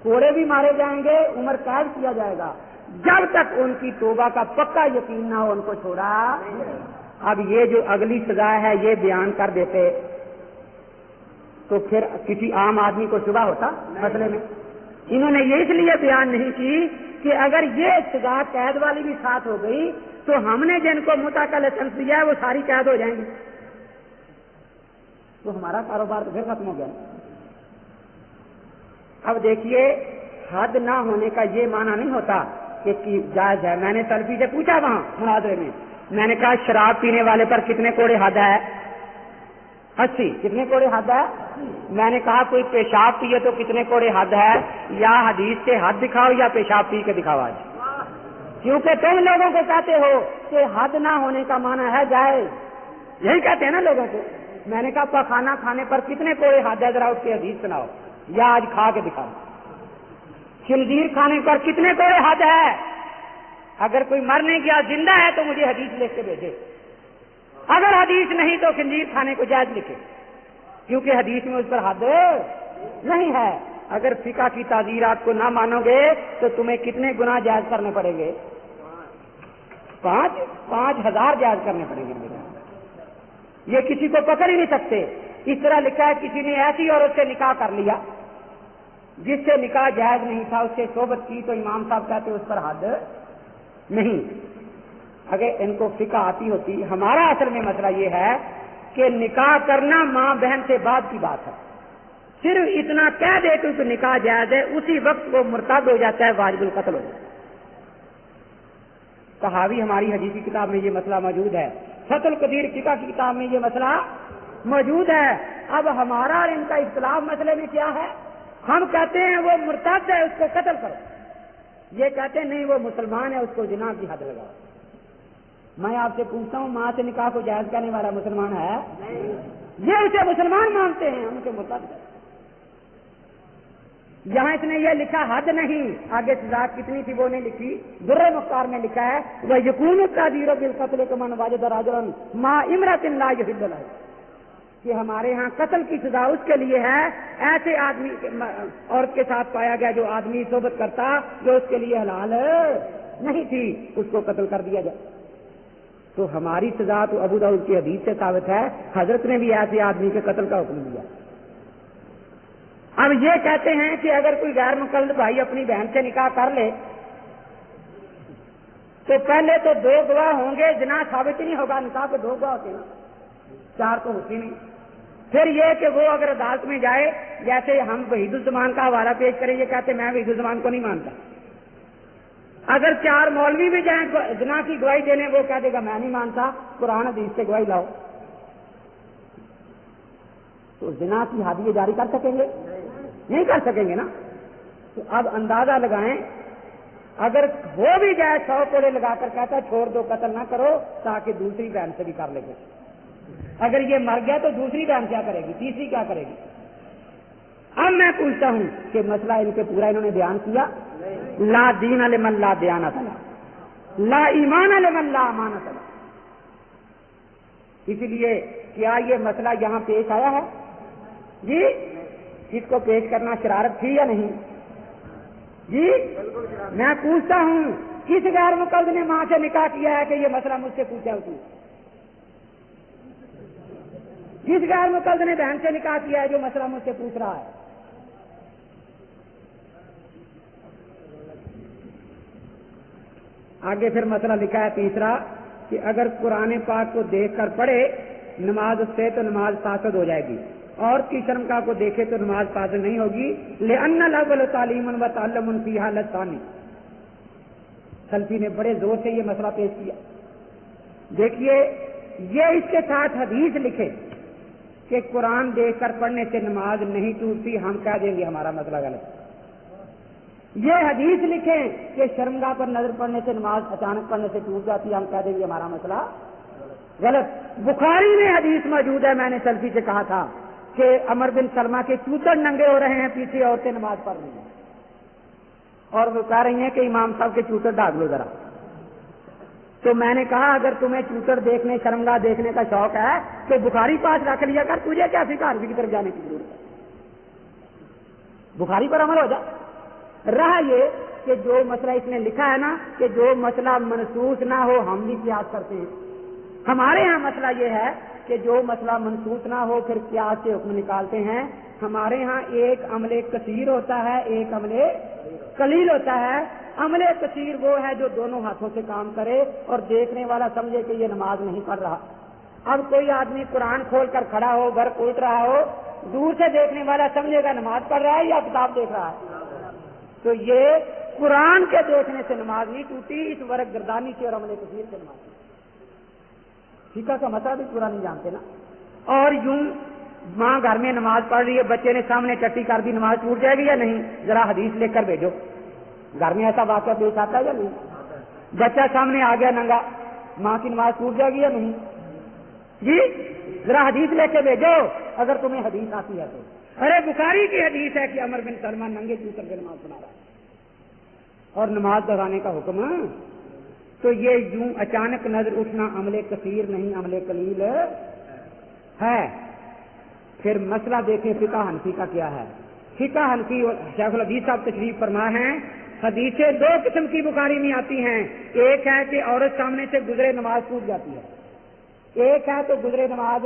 کوڑے بھی مارے جائیں گے، عمر قید کیا جائے گا، جب تک ان کی توبہ کا پکا یقین نہ ہو ان کو چھوڑا۔ اب یہ جو اگلی سزا ہے یہ بیان کر دیتے تو پھر کسی عام آدمی کو شبہ ہوتا مسئلے میں۔ انہوں نے یہ اس لیے بیان نہیں کی کہ اگر یہ سزا قید والی بھی ساتھ ہو گئی تو ہم نے جن کو متع کا لائسنس دیا ہے وہ ساری قید ہو جائیں گی، تو ہمارا کاروبار تو پھر ختم ہو گیا۔ اب دیکھیے، حد نہ ہونے کا یہ معنی نہیں ہوتا کہ جائز ہے۔ میں نے سلفی سے پوچھا وہاں مناظرے میں نے کہا شراب پینے والے پر کتنے کوڑے حد ہے؟ 80۔ کتنے کوڑے حد ہے؟ میں نے کہا کوئی پیشاب پیے تو کتنے کوڑے حد ہے؟ یا حدیث سے حد دکھاؤ یا پیشاب پی کے دکھاؤ آج، کیونکہ تم لوگوں کو کہتے ہو کہ حد نہ ہونے کا معنی ہے جائز، یہی کہتے ہیں نا لوگوں کو۔ میں نے کہا پخانہ کھانے پر کتنے کوڑے حد ہے، ذرا اس کی حدیث سناؤ یا آج کھا کے دکھاؤ۔ خنزیر کھانے پر کتنے کوڑے حد ہے؟ اگر کوئی مر نہیں گیا زندہ ہے تو مجھے حدیث لکھ کے بھیجے، اگر حدیث نہیں تو خنزیر کھانے کو جائز لکھے، کیونکہ حدیث میں اس پر حد نہیں ہے۔ اگر فقہ کی تعزیرات کو نہ مانو گے تو تمہیں کتنے گناہ جائز کرنے پڑیں گے؟ 5,000 جائز کرنے پڑیں گے۔ یہ کسی کو پکڑ ہی نہیں سکتے۔ اس طرح لکھا ہے کسی نے ایسی عورت سے نکاح کر لیا جس سے نکاح جائز نہیں تھا، اس سے صحبت کی، تو امام صاحب کہتے اس پر حد نہیں۔ اگر ان کو فقہ آتی ہوتی۔ ہمارا اصل میں مسئلہ یہ ہے کہ نکاح کرنا ماں بہن سے بعد کی بات ہے، صرف اتنا کہہ دے کہ نکاح جائز ہے، اسی وقت وہ مرتد ہو جاتا ہے، واجب القتل ہو جاتا ہے۔ طحاوی ہماری حدیثی کتاب میں یہ مسئلہ موجود ہے، فتح القدیر فقہ کی کتاب میں یہ مسئلہ موجود ہے۔ اب ہمارا اور ان کا اختلاف مسئلے میں کیا ہے؟ ہم کہتے ہیں وہ مرتد ہے، اس کو قتل کرو، یہ کہتے ہیں نہیں وہ مسلمان ہے، اس کو زنا کی حد لگاؤ۔ میں آپ سے پوچھتا ہوں، ماں سے نکاح کو جائز کرنے والا مسلمان ہے؟ یہ اسے مسلمان مانتے ہیں، ہم اسے مرتد ہے۔ یہاں اس نے یہ لکھا حد نہیں، آگے سزا کتنی تھی وہ نہیں لکھی۔ در مختار میں لکھا ہے وَيَكُونُ التَّعْذِيرُ بِالْقَتْلِ كَمَنْ وَجَدَ رَجُلًا مَعَ امْرَأَةٍ لَا يُحِلُّ لَهُ، کہ ہمارے ہاں قتل کی سزا اس کے لیے ہے ایسے آدمی عورت کے ساتھ پایا گیا جو آدمی صحبت کرتا جو اس کے لیے حلال نہیں تھی، اس کو قتل کر دیا جائے۔ تو ہماری سزا تو ابو داؤد کی حدیث سے ثابت ہے، حضرت نے بھی ایسے آدمی کے قتل کا حکم دیا۔ اب یہ کہتے ہیں کہ اگر کوئی غیر مقلد بھائی اپنی بہن سے نکاح کر لے تو پہلے تو 2 گواہ ہوں گے، زنا ثابت ہی نہیں ہوگا، نکاح کے 2 گواہ ہوتے ہیں، 4 تو ہوتے نہیں۔ پھر یہ کہ وہ اگر عدالت میں جائے، جیسے ہم وحید الزمان کا حوالہ پیش کریں، یہ کہتے میں وحید الزمان کو نہیں مانتا۔ اگر 4 مولوی بھی جائیں زنا کی گواہی دینے، وہ کہہ دے گا میں نہیں مانتا، قرآن حدیث سے گواہی لاؤ۔ تو زنا کی حد یہ جاری کر سکیں گے؟ نہیں کر سکیں گے نا۔ تو اب اندازہ لگائیں، اگر ہو بھی جائے 100 کوڑے لگا کر کہتا چھوڑ دو، قتل نہ کرو، تاکہ دوسری بہن سے بھی کر لے گے۔ اگر یہ مر گیا تو دوسری بہن کیا کرے گی، تیسری کیا کرے گی؟ اب میں پوچھتا ہوں کہ مسئلہ ان کے پورا انہوں نے بیان کیا؟ لا دین لمن لا دیانت لہ، لا ایمان لمن لا امانت لہ۔ اس لیے کیا یہ مسئلہ یہاں پیش آیا ہے؟ جی، اس کو پیش کرنا شرارت تھی یا نہیں؟ جی میں پوچھتا ہوں، کس غیر مقلد نے ماں سے نکاح کیا ہے کہ یہ مسئلہ مجھ سے پوچھا ہوتی؟ کس غیر مقلد نے بہن سے نکاح کیا ہے جو مسئلہ مجھ سے پوچھ رہا ہے؟ آگے پھر مسئلہ لکھا ہے تیسرا کہ اگر قرآن پاک کو دیکھ کر پڑھے نماز اس سے تو نماز فاسد ہو جائے گی، اور کی شرمگاہ کو دیکھے تو نماز فاسد نہیں ہوگی، لأن الاول تعلیم و تعلم فی حالت ثانی۔ سلفی نے بڑے زور سے یہ مسئلہ پیش کیا۔ دیکھیے یہ اس کے ساتھ حدیث لکھے کہ قرآن دیکھ کر پڑھنے سے نماز نہیں ٹوٹتی، ہم کہہ دیں گے ہمارا مسئلہ غلط۔ یہ حدیث لکھیں کہ شرمگاہ پر نظر پڑنے سے نماز اچانک پڑھنے سے ٹوٹ جاتی ہے، ہم کہہ دیں گے ہمارا مسئلہ غلط۔ بخاری میں حدیث موجود ہے، میں نے سلفی سے کہا تھا کہ عمر بن سلمہ کے چوتڑ ننگے ہو رہے ہیں، پیچھے عورتیں نماز پڑھ رہی ہیں اور وہ کہہ رہی ہیں کہ امام صاحب کے چوتڑ ڈھانپ لو ذرا۔ تو میں نے کہا اگر تمہیں چوتڑ دیکھنے شرمگاہ دیکھنے کا شوق ہے تو بخاری پاس رکھ لیا کر، تجھے کیا عربی کی طرف جانے کی ضرورت ہے، بخاری پر عمل ہو جا۔ رہا یہ کہ جو مسئلہ اس نے لکھا ہے نا کہ جو مسئلہ منسوخ نہ ہو ہم بھی قیاس کرتے ہیں، ہمارے ہاں مسئلہ یہ ہے کہ جو مسئلہ منسوخ نہ ہو پھر قیاس سے حکم نکالتے ہیں۔ ہمارے ہاں ایک عمل کثیر ہوتا ہے، ایک عمل قلیل ہوتا ہے۔ عمل کثیر وہ ہے جو دونوں ہاتھوں سے کام کرے اور دیکھنے والا سمجھے کہ یہ نماز نہیں پڑھ رہا۔ اب کوئی آدمی قرآن کھول کر کھڑا ہو، برق اٹھ رہا ہو، دور سے دیکھنے والا سمجھے گا نماز پڑھ رہا ہے یا کتاب دیکھ رہا ہے، تو یہ قرآن کے دیکھنے سے نماز نہیں ٹوٹی، اس ورق گردانی سے اور عمل کثیر سے نماز ٹوٹی۔ ٹھیک ہے، کا مسئلہ بھی پورا نہیں جانتے نا۔ اور یوں ماں گھر میں نماز پڑھ رہی ہے، بچے نے سامنے ٹٹی کر دی، نماز ٹوٹ جائے گی یا نہیں؟ ذرا حدیث لے کر بھیجو، گھر میں ایسا واقعہ پیش آتا ہے یا نہیں؟ بچہ سامنے آ گیا ننگا، ماں کی نماز ٹوٹ جائے گی یا نہیں؟ جی ذرا حدیث لے کے بھیجو اگر تمہیں حدیث آتی ہے تو۔ ارے بخاری کی حدیث ہے کہ عمر بن سلمہ ننگے چوتر کے نماز پڑھا رہا ہے اور نماز دہرانے کا حکم۔ تو یہ یوں اچانک نظر اٹھنا عمل کثیر نہیں، عمل قلیل ہے۔ پھر مسئلہ دیکھیں فقہ حنفی کا کیا ہے۔ فقہ حنفی شیخ الحدیث صاحب تشریف فرما ہیں، حدیثیں دو قسم کی بخاری میں آتی ہیں، ایک ہے کہ عورت سامنے سے گزرے نماز ٹوٹ جاتی ہے، ایک ہے تو گزرے نماز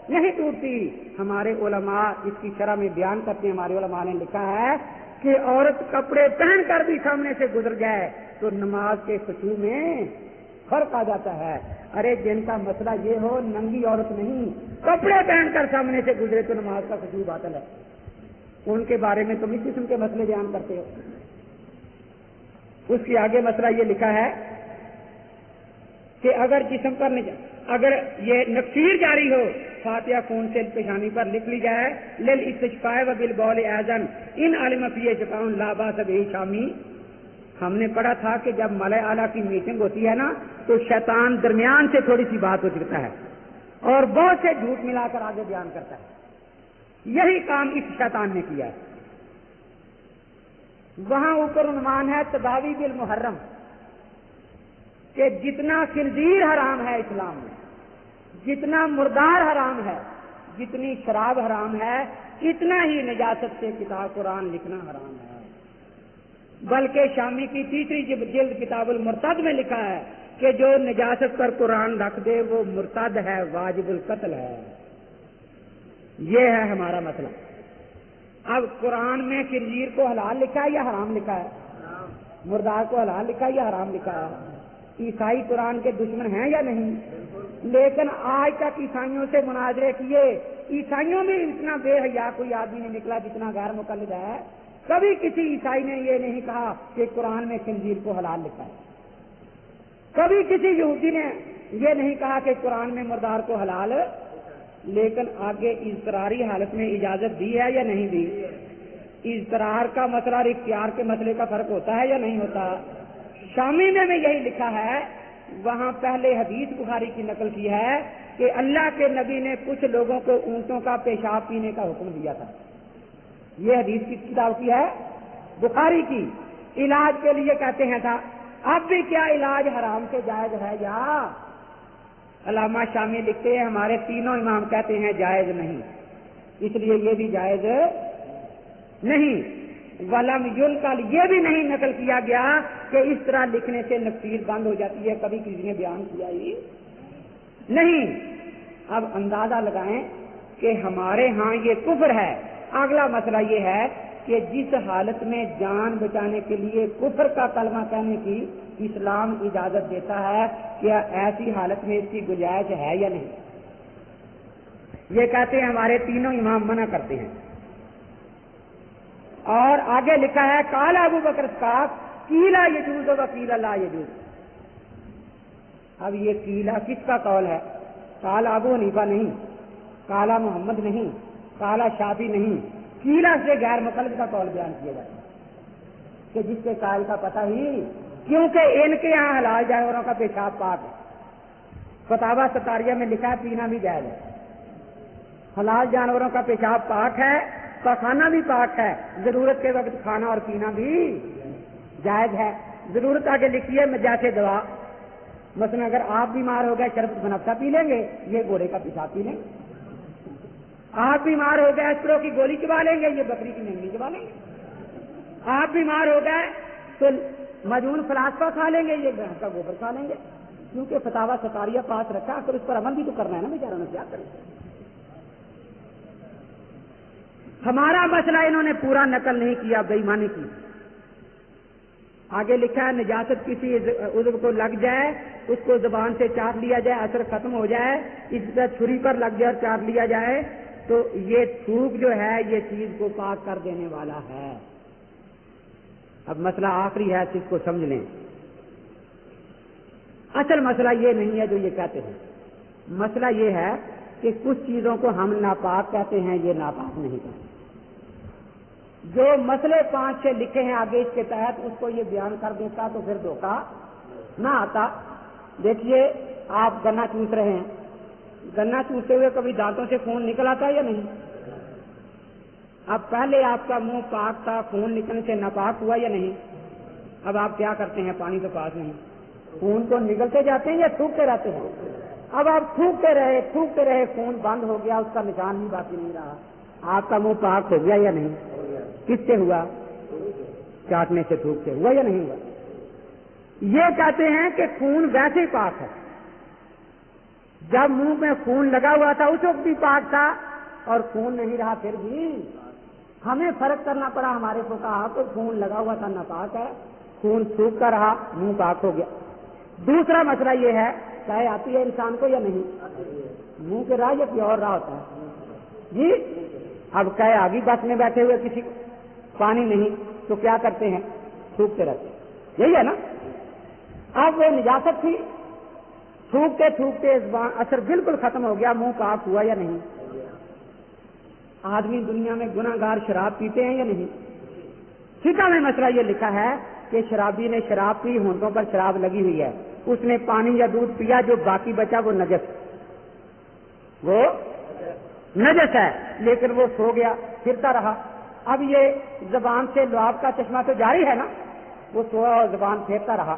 نہیں ٹوٹتی۔ ہمارے علماء اس کی شرح میں بیان کرتے ہیں، ہمارے علماء نے لکھا ہے کہ عورت کپڑے پہن کر بھی سامنے سے گزر جائے تو نماز کے خشوع میں فرق آ جاتا ہے۔ ارے جن کا مسئلہ یہ ہو ننگی عورت نہیں، کپڑے پہن کر سامنے سے گزرے تو نماز کا خشوع باطل ہے، ان کے بارے میں تم اس قسم کے مسئلے بیان کرتے ہو۔ اس کے آگے مسئلہ یہ لکھا ہے کہ اگر جسم پر اگر یہ نفسیر جاری ہو، فاتحہ خون سے پیشانی پر لکھ لی جائے، للاستشفاء وبالبول اذن ان علم فی شفاء لا باس به شامی۔ ہم نے پڑھا تھا کہ جب ملائے اعلیٰ کی میٹنگ ہوتی ہے نا تو شیطان درمیان سے تھوڑی سی بات ہو سکتا ہے اور بہت سے جھوٹ ملا کر آگے بیان کرتا ہے، یہی کام اس شیطان نے کیا ہے۔ وہاں اوپر عنوان ہے تداوی بالمحرم، کہ جتنا خنزیر حرام ہے اسلام میں، جتنا مردار حرام ہے، جتنی شراب حرام ہے، اتنا ہی نجاست سے کتاب قرآن لکھنا حرام ہے۔ بلکہ شامی کی تیسری جلد کتاب المرتد میں لکھا ہے کہ جو نجاست پر قرآن رکھ دے وہ مرتد ہے، واجب القتل ہے۔ یہ ہے ہمارا مسئلہ۔ اب قرآن میں خنزیر کو حلال لکھا ہے یا حرام لکھا ہے؟ مردار کو حلال لکھا ہے یا حرام لکھا ہے؟ عیسائی قرآن کے دشمن ہیں یا نہیں؟ لیکن آج تک عیسائیوں سے مناظرے کیے، عیسائیوں میں اتنا بے حیا کوئی آدمی نہیں نکلا جتنا غیر مقلد ہے۔ کبھی کسی عیسائی نے یہ نہیں کہا کہ قرآن میں خنزیر کو حلال لکھا ہے، کبھی کسی یہودی نے یہ نہیں کہا کہ قرآن میں مردار کو حلال، لیکن آگے اضطراری حالت میں اجازت دی ہے یا نہیں دی؟ اضطرار کا مسئلہ اور اختیار کے مسئلے کا فرق ہوتا ہے یا نہیں ہوتا؟ شامی میں یہی لکھا ہے، وہاں پہلے حدیث بخاری کی نقل کی ہے کہ اللہ کے نبی نے کچھ لوگوں کو اونٹوں کا پیشاب پینے کا حکم دیا تھا۔ یہ حدیث کس کتاب کی ہے؟ بخاری کی۔ علاج کے لیے کہتے ہیں تھا، اب بھی کیا علاج حرام سے جائز ہے یا؟ علامہ شامی لکھتے ہیں ہمارے تینوں امام کہتے ہیں جائز نہیں، اس لیے یہ بھی جائز نہیں۔ ولم ينقل، یہ بھی نہیں نقل کیا گیا کہ اس طرح لکھنے سے نفسیر بند ہو جاتی ہے، کبھی کسی نے بیان کیا ہی نہیں۔ اب اندازہ لگائیں کہ ہمارے ہاں یہ کفر ہے۔ اگلا مسئلہ یہ ہے کہ جس حالت میں جان بچانے کے لیے کفر کا کلمہ کہنے کی اسلام اجازت دیتا ہے کہ ایسی حالت میں اس کی گنجائش ہے یا نہیں؟ یہ کہتے ہیں ہمارے تینوں امام منع کرتے ہیں. اور آگے لکھا ہے قال ابو بکر صاحب قیلا یجوز و قیل لا یجوز. اب یہ قیلا کس کا قول ہے؟ قال ابو حنیفہ نہیں، قال محمد نہیں، قال شافعی نہیں، قیلا سے غیر مقلد کا قول بیان کیا جاتا ہے کہ جس کے قائل کا پتہ ہی، کیونکہ ان کے یہاں حلال جانوروں کا پیشاب پاک ہے. فتاوی ستاریہ میں لکھا ہے پینا بھی جائز ہے. حلال جانوروں کا پیشاب پاک ہے، پخانا بھی پاک ہے، ضرورت کے وقت کھانا اور پینا بھی جائز ہے. ضرورت آگے لکھی ہے جیسے دوا، مثلا اگر آپ بیمار ہو گئے شربت بنفسا پی لیں گے، یہ گھوڑے کا پیشاب پی لیں گے. آپ بیمار ہو گئے اسپرو کی گولی چبا لیں گے، یہ بکری کی ننگی چبا لیں گے. آپ بیمار ہو گئے تو مجنون فلاسفہ کھا لیں گے، یہ گھر کا گوبر کھا لیں گے. کیونکہ فتاوی ستاریہ پاس رکھا پھر اس پر عمل بھی تو کرنا ہے نا بیچاروں نے، کیا کریں. ہمارا مسئلہ انہوں نے پورا نقل نہیں کیا، بے ایمانی کی. آگے لکھا ہے نجاست کسی عضو کو لگ جائے، اس کو زبان سے چاٹ لیا جائے، اثر ختم ہو جائے، اس طرح چھری پر لگ جائے اور چاٹ لیا جائے تو یہ تھوک جو ہے یہ چیز کو پاک کر دینے والا ہے. اب مسئلہ آخری ہے، اس کو سمجھ لیں. اصل مسئلہ یہ نہیں ہے جو یہ کہتے ہیں. مسئلہ یہ ہے کہ کچھ چیزوں کو ہم ناپاک کہتے ہیں، یہ ناپاک نہیں کہتے. جو مسئلے 5-6 لکھے ہیں آگے اس کے تحت اس کو یہ بیان کر دیتا تو پھر دھوکہ نہ آتا. دیکھیے آپ گنا چوس رہے ہیں، گنا چوستے ہوئے کبھی دانتوں سے خون نکل آتا ہے یا نہیں؟ اب پہلے آپ کا منہ پاک تھا، خون نکلنے سے ناپاک ہوا یا نہیں؟ اب آپ کیا کرتے ہیں؟ پانی تو پاس نہیں، خون کو نگلتے جاتے ہیں یا تھوکتے رہتے ہیں؟ اب آپ تھوکتے رہے، خون بند ہو گیا، اس کا نشان بھی باقی نہیں رہا. آپ کا منہ پاک ہو گیا یا نہیں؟ کس سے ہوا؟ چاٹنے سے، تھوک سے ہوا یا نہیں ہوا؟ یہ کہتے ہیں کہ خون ویسے ہی پاک ہے. جب منہ میں خون لگا ہوا تھا اس وقت بھی پاک تھا، اور خون نہیں رہا پھر بھی ہمیں فرق کرنا پڑا. ہمارے فقہا کو خون لگا ہوا تھا ناپاک ہے، خون سوکھ کر رہا، منہ پاک ہو گیا. دوسرا مسئلہ یہ ہے چائے آتی ہے انسان کو یا نہیں؟ منہ کے راہ یا کوئی اور راہ ہوتا ہے جی؟ اب کہے آگی بس میں بیٹھے ہوئے کسی کو پانی نہیں تو کیا کرتے ہیں؟ تھوکتے رہتے ہیں، یہی ہے نا. اب وہ نجاست تھی، تھوکتے زبان اثر بالکل ختم ہو گیا، منہ پاک ہوا یا نہیں؟ آدمی دنیا میں گناہ گار شراب پیتے ہیں یا نہیں؟ فقہ میں مسئلہ یہ لکھا ہے کہ شرابی نے شراب پی، ہونٹوں پر شراب لگی ہوئی ہے، اس نے پانی یا دودھ پیا، جو باقی بچا وہ نجس ہے، لیکن وہ سو گیا، پھرتا رہا. اب یہ زبان سے لعاب کا چشمہ تو جاری ہے نا، وہ سویا اور زبان پھیرتا رہا.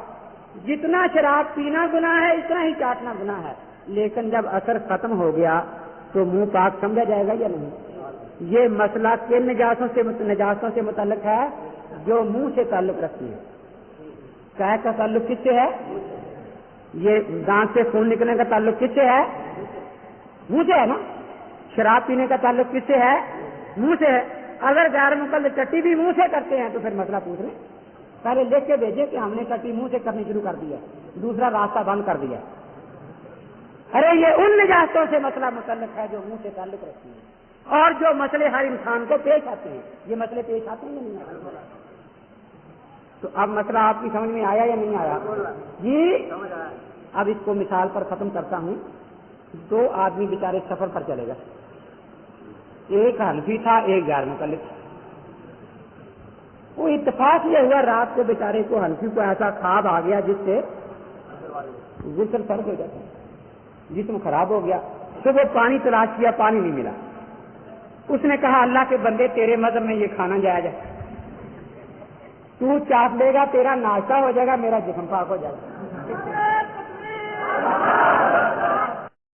جتنا شراب پینا گناہ ہے اتنا ہی چاٹنا گناہ ہے، لیکن جب اثر ختم ہو گیا تو منہ پاک سمجھا جائے گا یا نہیں؟ یہ مسئلہ کن نجاستوں سے متعلق ہے؟ جو منہ سے تعلق رکھتی ہے. قے کا تعلق کس سے ہے؟ یہ دانت سے خون نکلنے کا تعلق کس سے ہے؟ منہ سے ہے نا. شراب پینے کا تعلق کس سے ہے؟ منہ سے ہے. اگر غیر مقلد ٹٹی بھی منہ سے کرتے ہیں تو پھر مسئلہ پوچھ لیں. پہلے لکھ کے بھیجے کہ ہم نے ٹٹی منہ سے کرنی شروع کر دیا، دوسرا راستہ بند کر دیا. ارے یہ ان نجاستوں سے مسئلہ متعلق ہے جو منہ سے تعلق رکھتی ہے، اور جو مسئلے ہر انسان کو پیش آتے ہیں، یہ مسئلے پیش آتے ہیں یا نہیں آتے؟ تو اب مسئلہ آپ کی سمجھ میں آیا یا نہیں آیا جی؟ اب اس کو مثال پر ختم کرتا ہوں. 2 آدمی بیچارے سفر پر چلے گئے، ایک حنفی تھا ایک غیر مقلد تھا. وہ اتفاق یہ ہوا رات کو بیچارے کو حنفی کو ایسا خواب آ گیا جس سے غسل فرض ہو جاتا ہے، جسم خراب ہو گیا. صبح پانی تلاش کیا، پانی نہیں ملا. اس نے کہا اللہ کے بندے تیرے مذہب میں یہ کھانا جائز ہے، تو چاٹ لے گا تیرا ناشتہ ہو جائے گا، میرا جسم پاک ہو جائے گا.